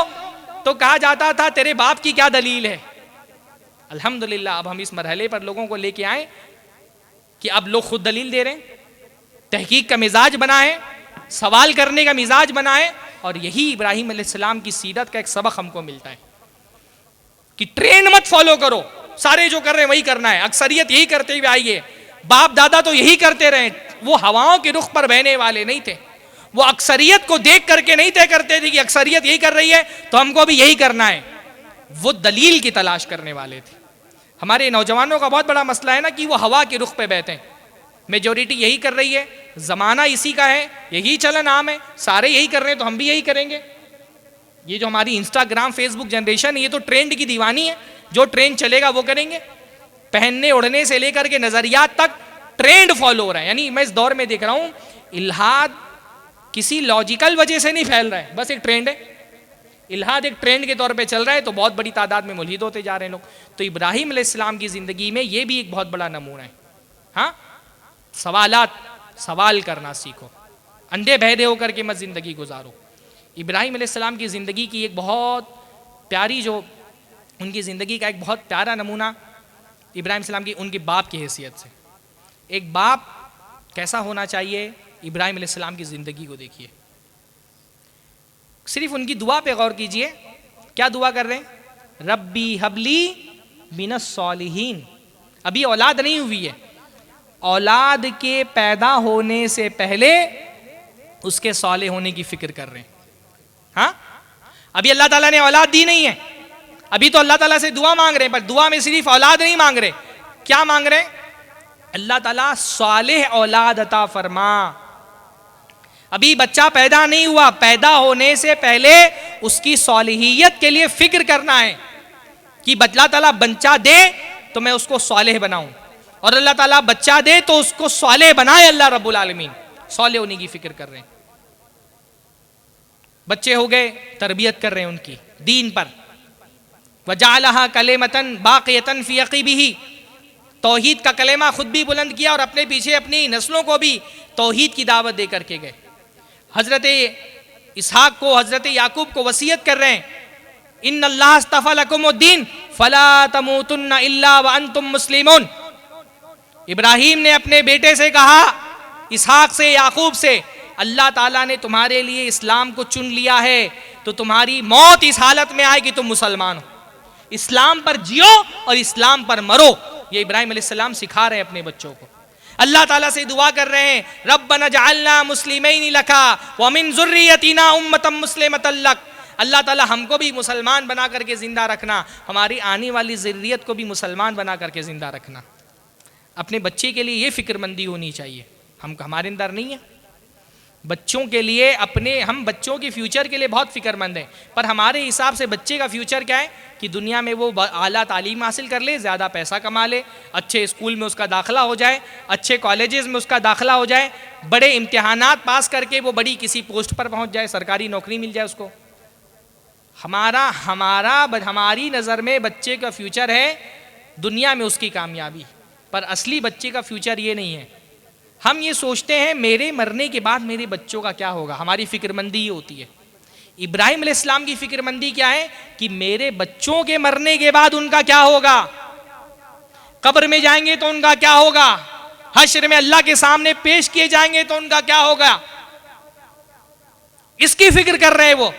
तो कहा जाता था तेरे बाप की क्या दलील है। अल्हम्दुलिल्लाह अब हम इस मरहले पर लोगों को लेके आए कि अब लोग खुद दलील दे रहे हैं, तहकीक का मिजाज बनाए, सवाल करने का मिजाज बनाए। और यही इब्राहिम अलैहिस्सलाम की सीरत का एक सबक हमको मिलता है कि ट्रेंड मत फॉलो करो, सारे जो कर रहे हैं वही करना है। अक्सरियत यही करते हुए आई है, बाप दादा तो यही करते रहे। वो हवाओं के रुख पर बहने वाले नहीं थे, वो अक्सरियत को देख करके नहीं तय करते थे कि अक्सरियत यही कर रही है तो हमको भी यही करना है। वो दलील की तलाश करने वाले थे। हमारे नौजवानों का बहुत बड़ा मसला है ना कि वो हवा के रुख पे बैठे हैं। मेजोरिटी यही कर रही है, जमाना इसी का है, यही चलन आम है, सारे यही कर रहे हैं तो हम भी यही करेंगे। ये जो हमारी इंस्टाग्राम फेसबुक जनरेशन है ये तो ट्रेंड की दीवानी है, जो ट्रेंड चलेगा वो करेंगे। पहनने ओढ़ने से लेकर के नजरियात तक ट्रेंड फॉलो हो रहा है। यानी मैं इस दौर में देख रहा हूं इल्हाद किसी लॉजिकल वजह से नहीं फैल रहा है, बस एक ट्रेंड है। इल्हाद एक ट्रेंड के तौर पे चल रहा है तो बहुत बड़ी तादाद में मुल्हिद होते जा रहे हैं लोग। तो इब्राहिम अलैहिस्सलाम की जिंदगी में ये भी एक बहुत बड़ा नमूना है। हाँ, सवाल करना सीखो, अंधे बहरे होकर के मत जिंदगी गुजारो। इब्राहिम अलैहिस्सलाम की जिंदगी की एक बहुत प्यारी जो उनकी जिंदगी का एक बहुत प्यारा नमूना इब्राहिम अलैहिस्सलाम की उनके बाप की हैसियत से। एक बाप कैसा होना चाहिए, इब्राहिम अलैहिस्सलाम की जिंदगी को देखिए। सिर्फ उनकी दुआ पे गौर कीजिए। क्या दुआ कर रहे हैं, रब्बी हबली मिनस सॉलिहीन। अभी औलाद नहीं हुई है, औलाद के पैदा होने से पहले उसके सौले होने की फिक्र कर रहे हैं। हाँ, अभी अल्लाह ताला ने औलाद दी नहीं है, अभी तो अल्लाह ताला से दुआ मांग रहे हैं। पर दुआ में सिर्फ औलाद नहीं मांग रहे, क्या मांग रहे हैं, अल्लाह ताला सालेह औलाद अता फरमा। अभी बच्चा पैदा नहीं हुआ, पैदा होने से पहले उसकी सालिहियत के लिए फिक्र करना है कि अल्लाह ताला बच्चा दे तो मैं उसको सालेह बनाऊं, और अल्लाह ताला बच्चा दे तो उसको सालेह बनाए अल्लाह रब्बुल आलमीन। सालेह होने की फिक्र कर रहे हैं। बच्चे हो गए, तरबियत कर रहे हैं उनकी दीन पर। वजालहा कलेमतन बाक़ियतन फ़ी अक़ीबिही, तौहीद का कलेमा खुद भी बुलंद किया और अपने पीछे अपनी नस्लों को भी तौहीद की दावत दे करके गए। हजरत इसहाक को, हजरत याकूब को वसीयत कर रहे हैं, इन्नल्लाह अस्तफ़ा लकुमुद्दीन फला तमूतुन्ना इल्ला व अंतुम मुस्लिमून। इब्राहीम ने अपने बेटे से कहा, इसहाक से, याकूब से, अल्लाह ताला ने तुम्हारे लिए इस्लाम को चुन लिया है तो तुम्हारी मौत इस हालत में आए कि तुम मुसलमान हो। इस्लाम पर जियो और इस्लाम पर मरो। ये इब्राहिम अलैहिस्सलाम सिखा रहे हैं अपने बच्चों को। अल्लाह ताला से दुआ कर रहे हैं, रब्बना जअलना मुस्लिमैन लका व मिन ज़ुर्रियतिना उम्मतम मुस्लिमतन लक। अल्लाह ताला हमको भी मुसलमान बना करके ज़िंदा रखना, हमारी आने वाली ज़ुर्रियत को भी मुसलमान बना करके ज़िंदा रखना। अपने बच्चे के लिए ये फ़िक्रमंदी होनी चाहिए, हमारे अंदर नहीं है। बच्चों के लिए हम बच्चों के फ्यूचर के लिए बहुत फ़िक्रमंद हैं, पर हमारे हिसाब से बच्चे का फ्यूचर क्या है कि दुनिया में वो आला तालीम हासिल कर ले, ज़्यादा पैसा कमा ले, अच्छे स्कूल में उसका दाखिला हो जाए, अच्छे कॉलेजेस में उसका दाखिला हो जाए, बड़े इम्तिहानात पास करके वो बड़ी किसी पोस्ट पर पहुंच जाए, सरकारी नौकरी मिल जाए उसको। हमारी नज़र में बच्चे का फ्यूचर है दुनिया में उसकी कामयाबी, पर असली बच्चे का फ्यूचर ये नहीं है। हम ये सोचते हैं मेरे मरने के बाद मेरे बच्चों का क्या होगा, हमारी फ़िक्रमंदी ये होती है। इब्राहिम अलैहिस्सलाम की फ़िक्रमंदी क्या है कि मेरे बच्चों के मरने के बाद उनका क्या होगा, कब्र में जाएंगे तो उनका क्या होगा, हश्र में अल्लाह के सामने पेश किए जाएंगे तो उनका क्या होगा, इसकी फिक्र कर रहे हैं वो।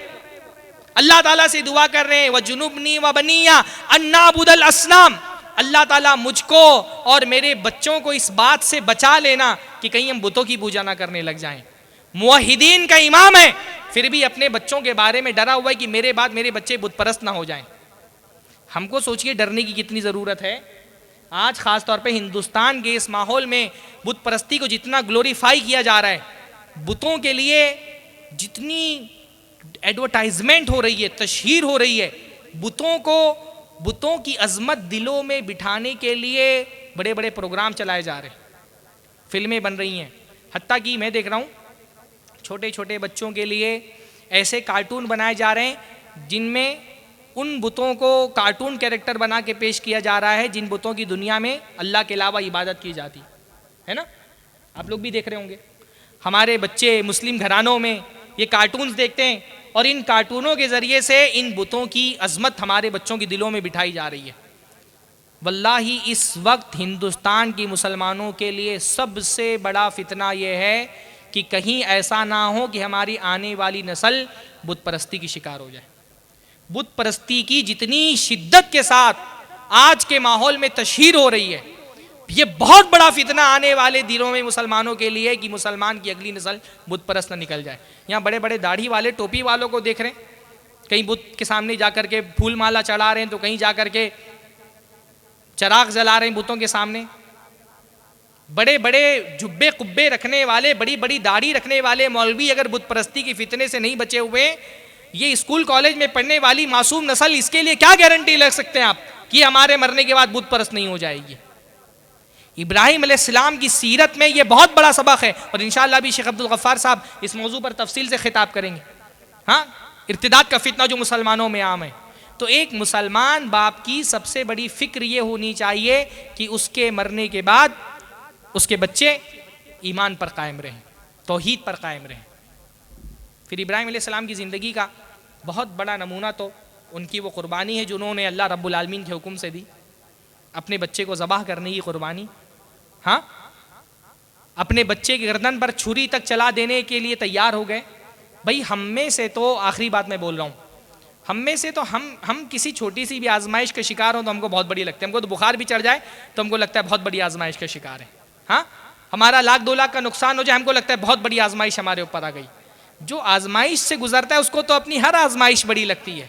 अल्लाह ताला से दुआ कर रहे हैं, व जुनुबनी व बनिया अन्नाबुदल असनाम, अल्लाह ताला मुझको और मेरे बच्चों को इस बात से बचा लेना कि कहीं हम बुतों की पूजा ना करने लग जाएं। मुवहिदीन का इमाम है, फिर भी अपने बच्चों के बारे में डरा हुआ है कि मेरे बाद मेरे बच्चे बुत परस्त ना हो जाएं। हमको सोचिए डरने की कितनी ज़रूरत है। आज ख़ास तौर पे हिंदुस्तान के इस माहौल में बुत परस्ती को जितना ग्लोरीफाई किया जा रहा है, बुतों के लिए जितनी एडवर्टाइजमेंट हो रही है, तशहीर हो रही है, बुतों की अजमत दिलों में बिठाने के लिए बड़े बड़े प्रोग्राम चलाए जा रहे हैं, फिल्में बन रही हैं। हत्ता कि मैं देख रहा हूँ छोटे छोटे बच्चों के लिए ऐसे कार्टून बनाए जा रहे हैं जिनमें उन बुतों को कार्टून कैरेक्टर बना के पेश किया जा रहा है जिन बुतों की दुनिया में अल्लाह के अलावा इबादत की जाती है ना। आप लोग भी देख रहे होंगे, हमारे बच्चे मुस्लिम घरानों में ये कार्टून्स देखते हैं और इन कार्टूनों के ज़रिए से इन बुतों की अजमत हमारे बच्चों के दिलों में बिठाई जा रही है। वल्लाही इस वक्त हिंदुस्तान की मुसलमानों के लिए सबसे बड़ा फितना यह है कि कहीं ऐसा ना हो कि हमारी आने वाली नस्ल बुत परस्ती की शिकार हो जाए। बुत परस्ती की जितनी शिद्दत के साथ आज के माहौल में तशहीर हो रही है, ये बहुत बड़ा फितना आने वाले दिनों में मुसलमानों के लिए कि मुसलमान की अगली नस्ल बुत परस्त न निकल जाए। यहाँ बड़े बड़े दाढ़ी वाले टोपी वालों को देख रहे हैं, कहीं बुत के सामने जाकर के फूल माला चढ़ा रहे हैं तो कहीं जाकर के चराग जला रहे हैं बुतों के सामने। बड़े बड़े जुब्बे कुब्बे रखने वाले, बड़ी बड़ी दाढ़ी रखने वाले मौलवी अगर बुत परस्ती की फितने से नहीं बचे हुए, ये स्कूल कॉलेज में पढ़ने वाली मासूम नस्ल, इसके लिए क्या गारंटी लग सकते हैं आप कि हमारे मरने के बाद बुत परस्त नहीं हो जाएगी। इब्राहिम अलैहिस्सलाम की सीरत में ये बहुत बड़ा सबक है और इंशाअल्लाह भी शेख अब्दुल गफ्फार साहब इस मौजू पर तफसील से खिताब करेंगे। हाँ, इर्तिदाद का फितना जो मुसलमानों में आम है, तो एक मुसलमान बाप की सबसे बड़ी फिक्र ये होनी चाहिए कि उसके मरने के बाद उसके बच्चे ईमान पर कायम रहें, तौहीद पर कायम रहें। फिर इब्राहिम अलैहिस्सलाम की ज़िंदगी का बहुत बड़ा नमूना तो उनकी वो कुर्बानी है जो उन्होंने अल्लाह रब्बुल आलमीन के हुक्म से दी, अपने बच्चे को ज़बाह करने की कुर्बानी। हाँ, अपने बच्चे की गर्दन पर छुरी तक चला देने के लिए तैयार हो गए। भाई हम में से तो, आखिरी बात मैं बोल रहा हूँ, हम में से तो हम किसी छोटी सी भी आजमाइश का शिकार हो तो हमको बहुत बड़ी लगती है। हमको तो बुखार भी चढ़ जाए तो हमको लगता है बहुत बड़ी आजमाइश का शिकार है। हाँ, हमारा लाख 2 लाख का नुकसान हो जाए हमको लगता है बहुत बड़ी आजमाइश हमारे ऊपर आ गई। जो आजमाइश से गुजरता है उसको तो अपनी हर आजमाइश बड़ी लगती है।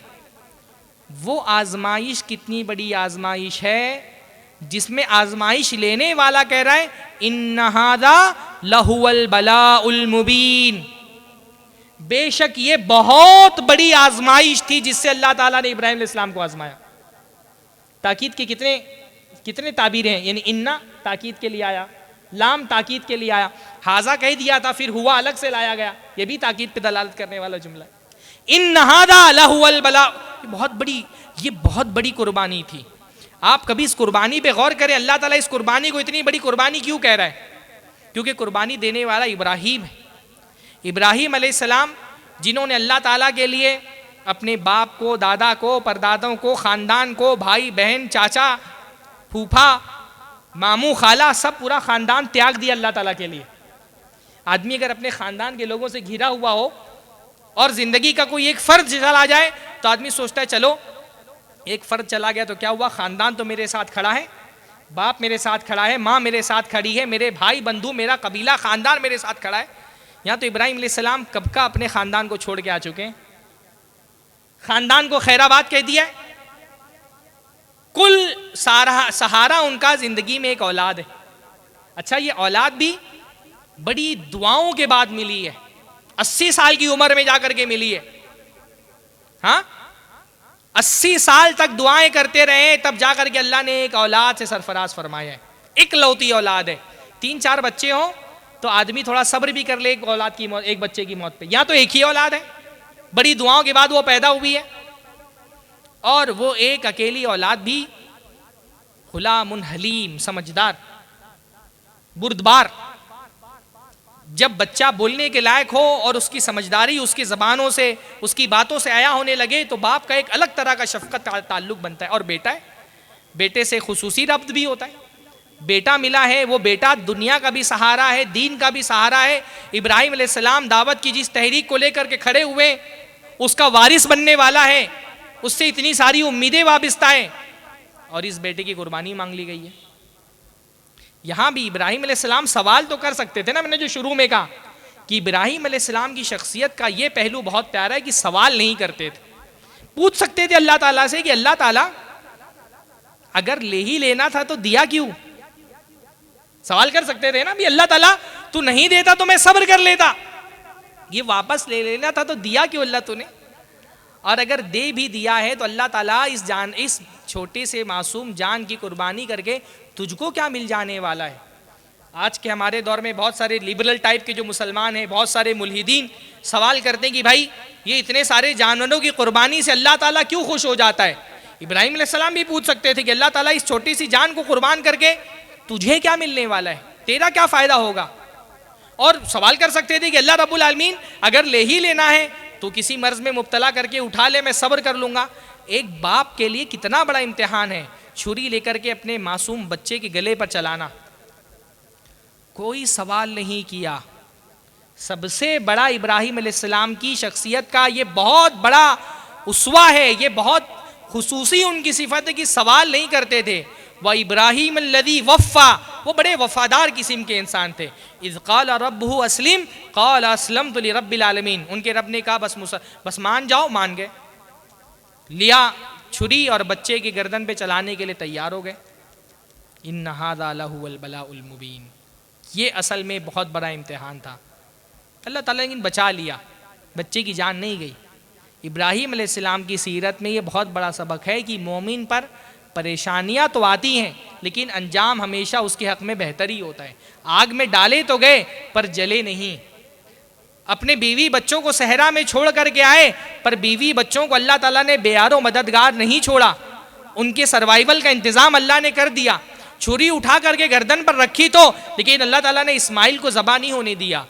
वो आजमाइश कितनी बड़ी आजमाइश है जिसमें आजमाइश लेने वाला कह रहा है इन्ना हादा लहुवल बलाउल मुबीन, बेशक ये बहुत बड़ी आजमाइश थी जिससे अल्लाह ताला ने इब्राहिम अलैहिस्सलाम को आजमाया। ताकीद के कितने ताबीरें हैं, यानी इन्ना ताकीद के लिए आया, लाम ताकीद के लिए आया, हाजा कह दिया था फिर हुआ अलग से लाया गया, ये भी ताकीद पे दलालत करने वाला जुमला। इन्ना हादा लहुवल बला, ये बहुत बड़ी कुर्बानी थी। आप कभी इस कुर्बानी पे गौर करें, अल्लाह ताला इस कुर्बानी को इतनी बड़ी कुर्बानी क्यों कह रहा है? क्योंकि कुर्बानी देने वाला इब्राहिम है। इब्राहिम अलैहिस्सलाम जिन्होंने अल्लाह ताला के लिए अपने बाप को, दादा को, परदादों को, ख़ानदान को, भाई बहन, चाचा, फूफा, मामू, खाला, सब पूरा ख़ानदान त्याग दिया अल्लाह ताला के लिए। आदमी अगर अपने ख़ानदान के लोगों से घिरा हुआ हो और ज़िंदगी का कोई एक फ़र्ज चला जाए तो आदमी सोचता है चलो एक फ़र्ज चला गया तो क्या हुआ, ख़ानदान तो मेरे साथ खड़ा है, बाप मेरे साथ खड़ा है, माँ मेरे साथ खड़ी है, मेरे भाई बंधु, मेरा कबीला, ख़ानदान मेरे साथ खड़ा है। यहाँ तो इब्राहिम अलैहिस्सलाम कब का अपने ख़ानदान को छोड़ के आ चुके हैं, ख़ानदान को खैराबाद कह दिया है। कुल सहारा उनका ज़िंदगी में एक औलाद है। अच्छा, ये औलाद भी बड़ी दुआओं के बाद मिली है, 80 साल की उम्र में जाकर के मिली है। हाँ, 80 साल तक दुआएं करते रहे तब जाकर के अल्लाह ने एक औलाद से सरफराज फरमाया है। इकलौती औलाद है। 3-4 बच्चे हों तो आदमी थोड़ा सब्र भी कर ले एक औलाद की मौत, एक बच्चे की मौत पे। यहाँ तो एक ही औलाद है, बड़ी दुआओं के बाद वो पैदा हुई है, और वो एक अकेली औलाद भी गुलामुन हलीम, समझदार, बुर्दबार। जब बच्चा बोलने के लायक हो और उसकी समझदारी उसकी ज़बानों से, उसकी बातों से आया होने लगे तो बाप का एक अलग तरह का शफ़क़त का ताल्लुक़ बनता है। और बेटा है, बेटे से खुसूसी रब्त भी होता है। बेटा मिला है, वो बेटा दुनिया का भी सहारा है, दीन का भी सहारा है। इब्राहिम अलैहिस्सलाम दावत की जिस तहरीक को लेकर के खड़े हुए उसका वारिस बनने वाला है, उससे इतनी सारी उम्मीदें वाबिस्ता हैं, और इस बेटे की कुर्बानी मांग ली गई है। यहाँ भी इब्राहिम अलैहिस्सलाम सवाल तो कर सकते थे ना, मैंने जो शुरू में कहा कि इब्राहिम अलैहिस्सलाम की शख्सियत का ये पहलू बहुत प्यारा है कि सवाल नहीं करते थे। पूछ सकते थे अल्लाह ताला से कि अल्लाह ताला अगर ले ही लेना था तो दिया क्यों। सवाल कर सकते थे ना भी, अल्लाह ताला तू नहीं देता तो मैं सब्र कर लेता, ये वापस ले लेना था तो दिया क्यों अल्लाह तूने। और अगर दे भी दिया है तो अल्लाह ताला इस छोटे से मासूम जान की कुर्बानी करके तुझको क्या मिल जाने वाला है। आज के हमारे दौर में बहुत सारे लिबरल टाइप के जो मुसलमान हैं, बहुत सारे मुल्हिदीन सवाल करते हैं कि भाई ये इतने सारे जानवरों की कुर्बानी से अल्लाह ताला क्यों खुश हो जाता है। इब्राहिम अलैहिस्सलाम भी पूछ सकते थे कि अल्लाह ताला इस छोटी सी जान को कुर्बान करके तुझे क्या मिलने वाला है, तेरा क्या फ़ायदा होगा। और सवाल कर सकते थे कि अल्लाह रब्बुल आलमीन अगर ले ही लेना है तो किसी मर्ज में मुब्तला करके उठा ले, मैं सब्र कर लूँगा। एक बाप के लिए कितना बड़ा इम्तिहान है छुरी लेकर के अपने मासूम बच्चे के गले पर चलाना। कोई सवाल नहीं किया। सबसे बड़ा इब्राहिम अलैहिस्सलाम की शख्सियत का ये बहुत बड़ा उसवा है, ये बहुत खुसूसी उनकी सिफत है कि सवाल नहीं करते थे। व इब्राहिम अल्लज़ी वफ़ा, वो बड़े वफ़ादार किस्म के इंसान थे। इज़ क़ाल रब्बुहु अस्लिम क़ाल अस्लमतु लिरब्बिल आलमीन, उनके रब ने कहा बस मान जाओ, मान गए। लिया छुरी और बच्चे की गर्दन पे चलाने के लिए तैयार हो गए। इन्न हाज़ा लहुवल बलाउल मुबीन, ये असल में बहुत बड़ा इम्तिहान था। अल्लाह ताला ने बचा लिया, बच्चे की जान नहीं गई। इब्राहिम अलैहिस्सलाम की सीरत में ये बहुत बड़ा सबक है कि मोमिन पर परेशानियां तो आती हैं लेकिन अंजाम हमेशा उसके हक में बेहतर ही होता है। आग में डाले तो गए पर जले नहीं। अपने बीवी बच्चों को सहरा में छोड़ करके आए पर बीवी बच्चों को अल्लाह ताला ने बेयारो मददगार नहीं छोड़ा, उनके सर्वाइवल का इंतज़ाम अल्लाह ने कर दिया। छुरी उठा करके गर्दन पर रखी तो, लेकिन अल्लाह ताला ने इस्माइल को ज़बा नहीं होने दिया।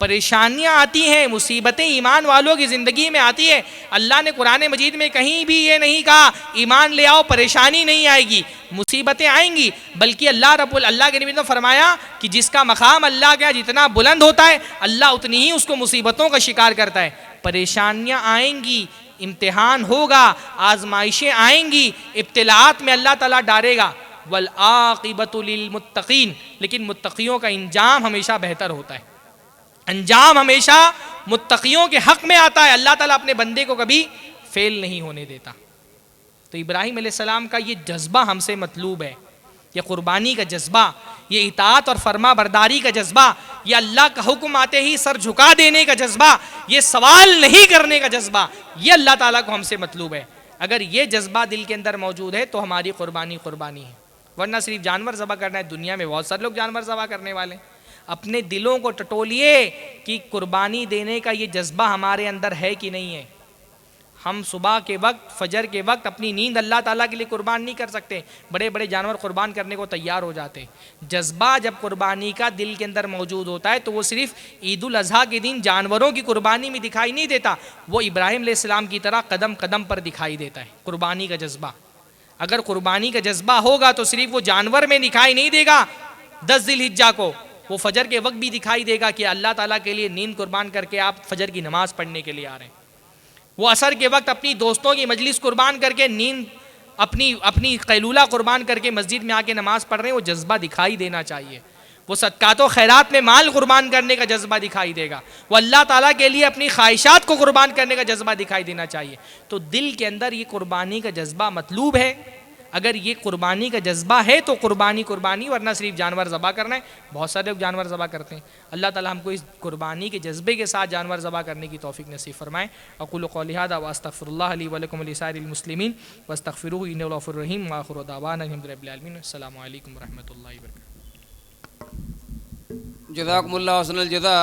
परेशानियां आती हैं, मुसीबतें ईमान वालों की ज़िंदगी में आती है। अल्लाह ने कुरान मजीद में कहीं भी ये नहीं कहा ईमान ले आओ परेशानी नहीं आएगी, मुसीबतें आएंगी, बल्कि अल्लाह के नबी ने फरमाया कि जिसका मकाम अल्लाह का जितना बुलंद होता है अल्लाह उतनी ही उसको मुसीबतों का शिकार करता है। परेशानियां आएंगी, इम्तिहान होगा, आजमाइशें आएंगी, इब्तिलात में अल्लाह ताला डालेगा। वल आक़िबतु लिल मुत्तक़ीन, लेकिन मुत्तक़ियों का इंजाम हमेशा बेहतर होता है। अंजाम हमेशा मुत्तक़ियों के हक में आता है। अल्लाह ताला अपने बंदे को कभी फेल नहीं होने देता। तो इब्राहिम अलैहिस्सलाम का ये जज्बा हमसे मतलूब है, ये कुर्बानी का जज्बा, ये इताअत और फरमा बरदारी का जज्बा, ये अल्लाह का हुक्म आते ही सर झुका देने का जज्बा, ये सवाल नहीं करने का जज्बा, ये अल्लाह ताला को हमसे मतलूब है। अगर ये जज्बा दिल के अंदर मौजूद है तो हमारी कुर्बानी कुर्बानी है। वरना सिर्फ जानवर ज़बा करना है। दुनिया में बहुत सारे लोग जानवर ज़बा करने वाले। अपने दिलों को टटोलिए कि कुर्बानी देने का ये जज्बा हमारे अंदर है कि नहीं है। हम सुबह के वक्त, फजर के वक्त अपनी नींद अल्लाह ताला के लिए कुर्बान नहीं कर सकते। बड़े बड़े जानवर कुर्बान करने को तैयार हो जाते। जज्बा जब कुर्बानी का दिल के अंदर मौजूद होता है तो वो सिर्फ ईद उल अज़हा के दिन जानवरों की कुर्बानी में दिखाई नहीं देता, वो इब्राहिम अलैहिस्सलाम की तरह कदम कदम पर दिखाई देता है कुर्बानी का जज्बा। अगर कुर्बानी का जज्बा होगा तो सिर्फ वो जानवर में दिखाई नहीं देगा 10 ज़िलहिज्जा को, वो फजर के वक्त भी दिखाई देगा कि अल्लाह ताला के लिए नींद कुर्बान करके आप फजर की नमाज पढ़ने के लिए आ रहे हैं। वो असर के वक्त अपनी दोस्तों की मजलिस कुर्बान करके नींद अपनी अपनी कैलूला कुर्बान करके मस्जिद में आके नमाज पढ़ रहे हैं, वो जज्बा दिखाई देना चाहिए। वो सदकात व खैरात में माल कुर्बान करने का जज्बा दिखाई देगा। वो अल्लाह ताला के लिए अपनी ख्वाहिशात को कुर्बान करने का जज्बा दिखाई देना चाहिए। तो दिल के अंदर ये कुर्बानी का जज्बा मतलूब है। अगर ये कुर्बानी का जज्बा है तो कुर्बानी, वरना सिर्फ जानवर ज़बा करना है। बहुत सारे लोग जानवर ज़बा करते हैं। अल्लाह ताला हमको इस कुर्बानी के जज्बे के साथ जानवर ज़बा करने की तौफीक नसीब फरमाए। अक़ूलु क़ौली हाज़ा व अस्तग़फ़िरुल्लाह ली व लकुम व लिसाइरिल मुस्लिमीन वस्तग़फ़िरूहु इन्नहु गफ़ूरुर रहीम व आख़िरु दअवाना अल्हम्दुलिल्लाहि रब्बिल आलमीन। अस्सलामु अलैकुम व रहमतुल्लाहि व बरकातुहू। जज़ाकुमुल्लाहु हसनल जज़ा।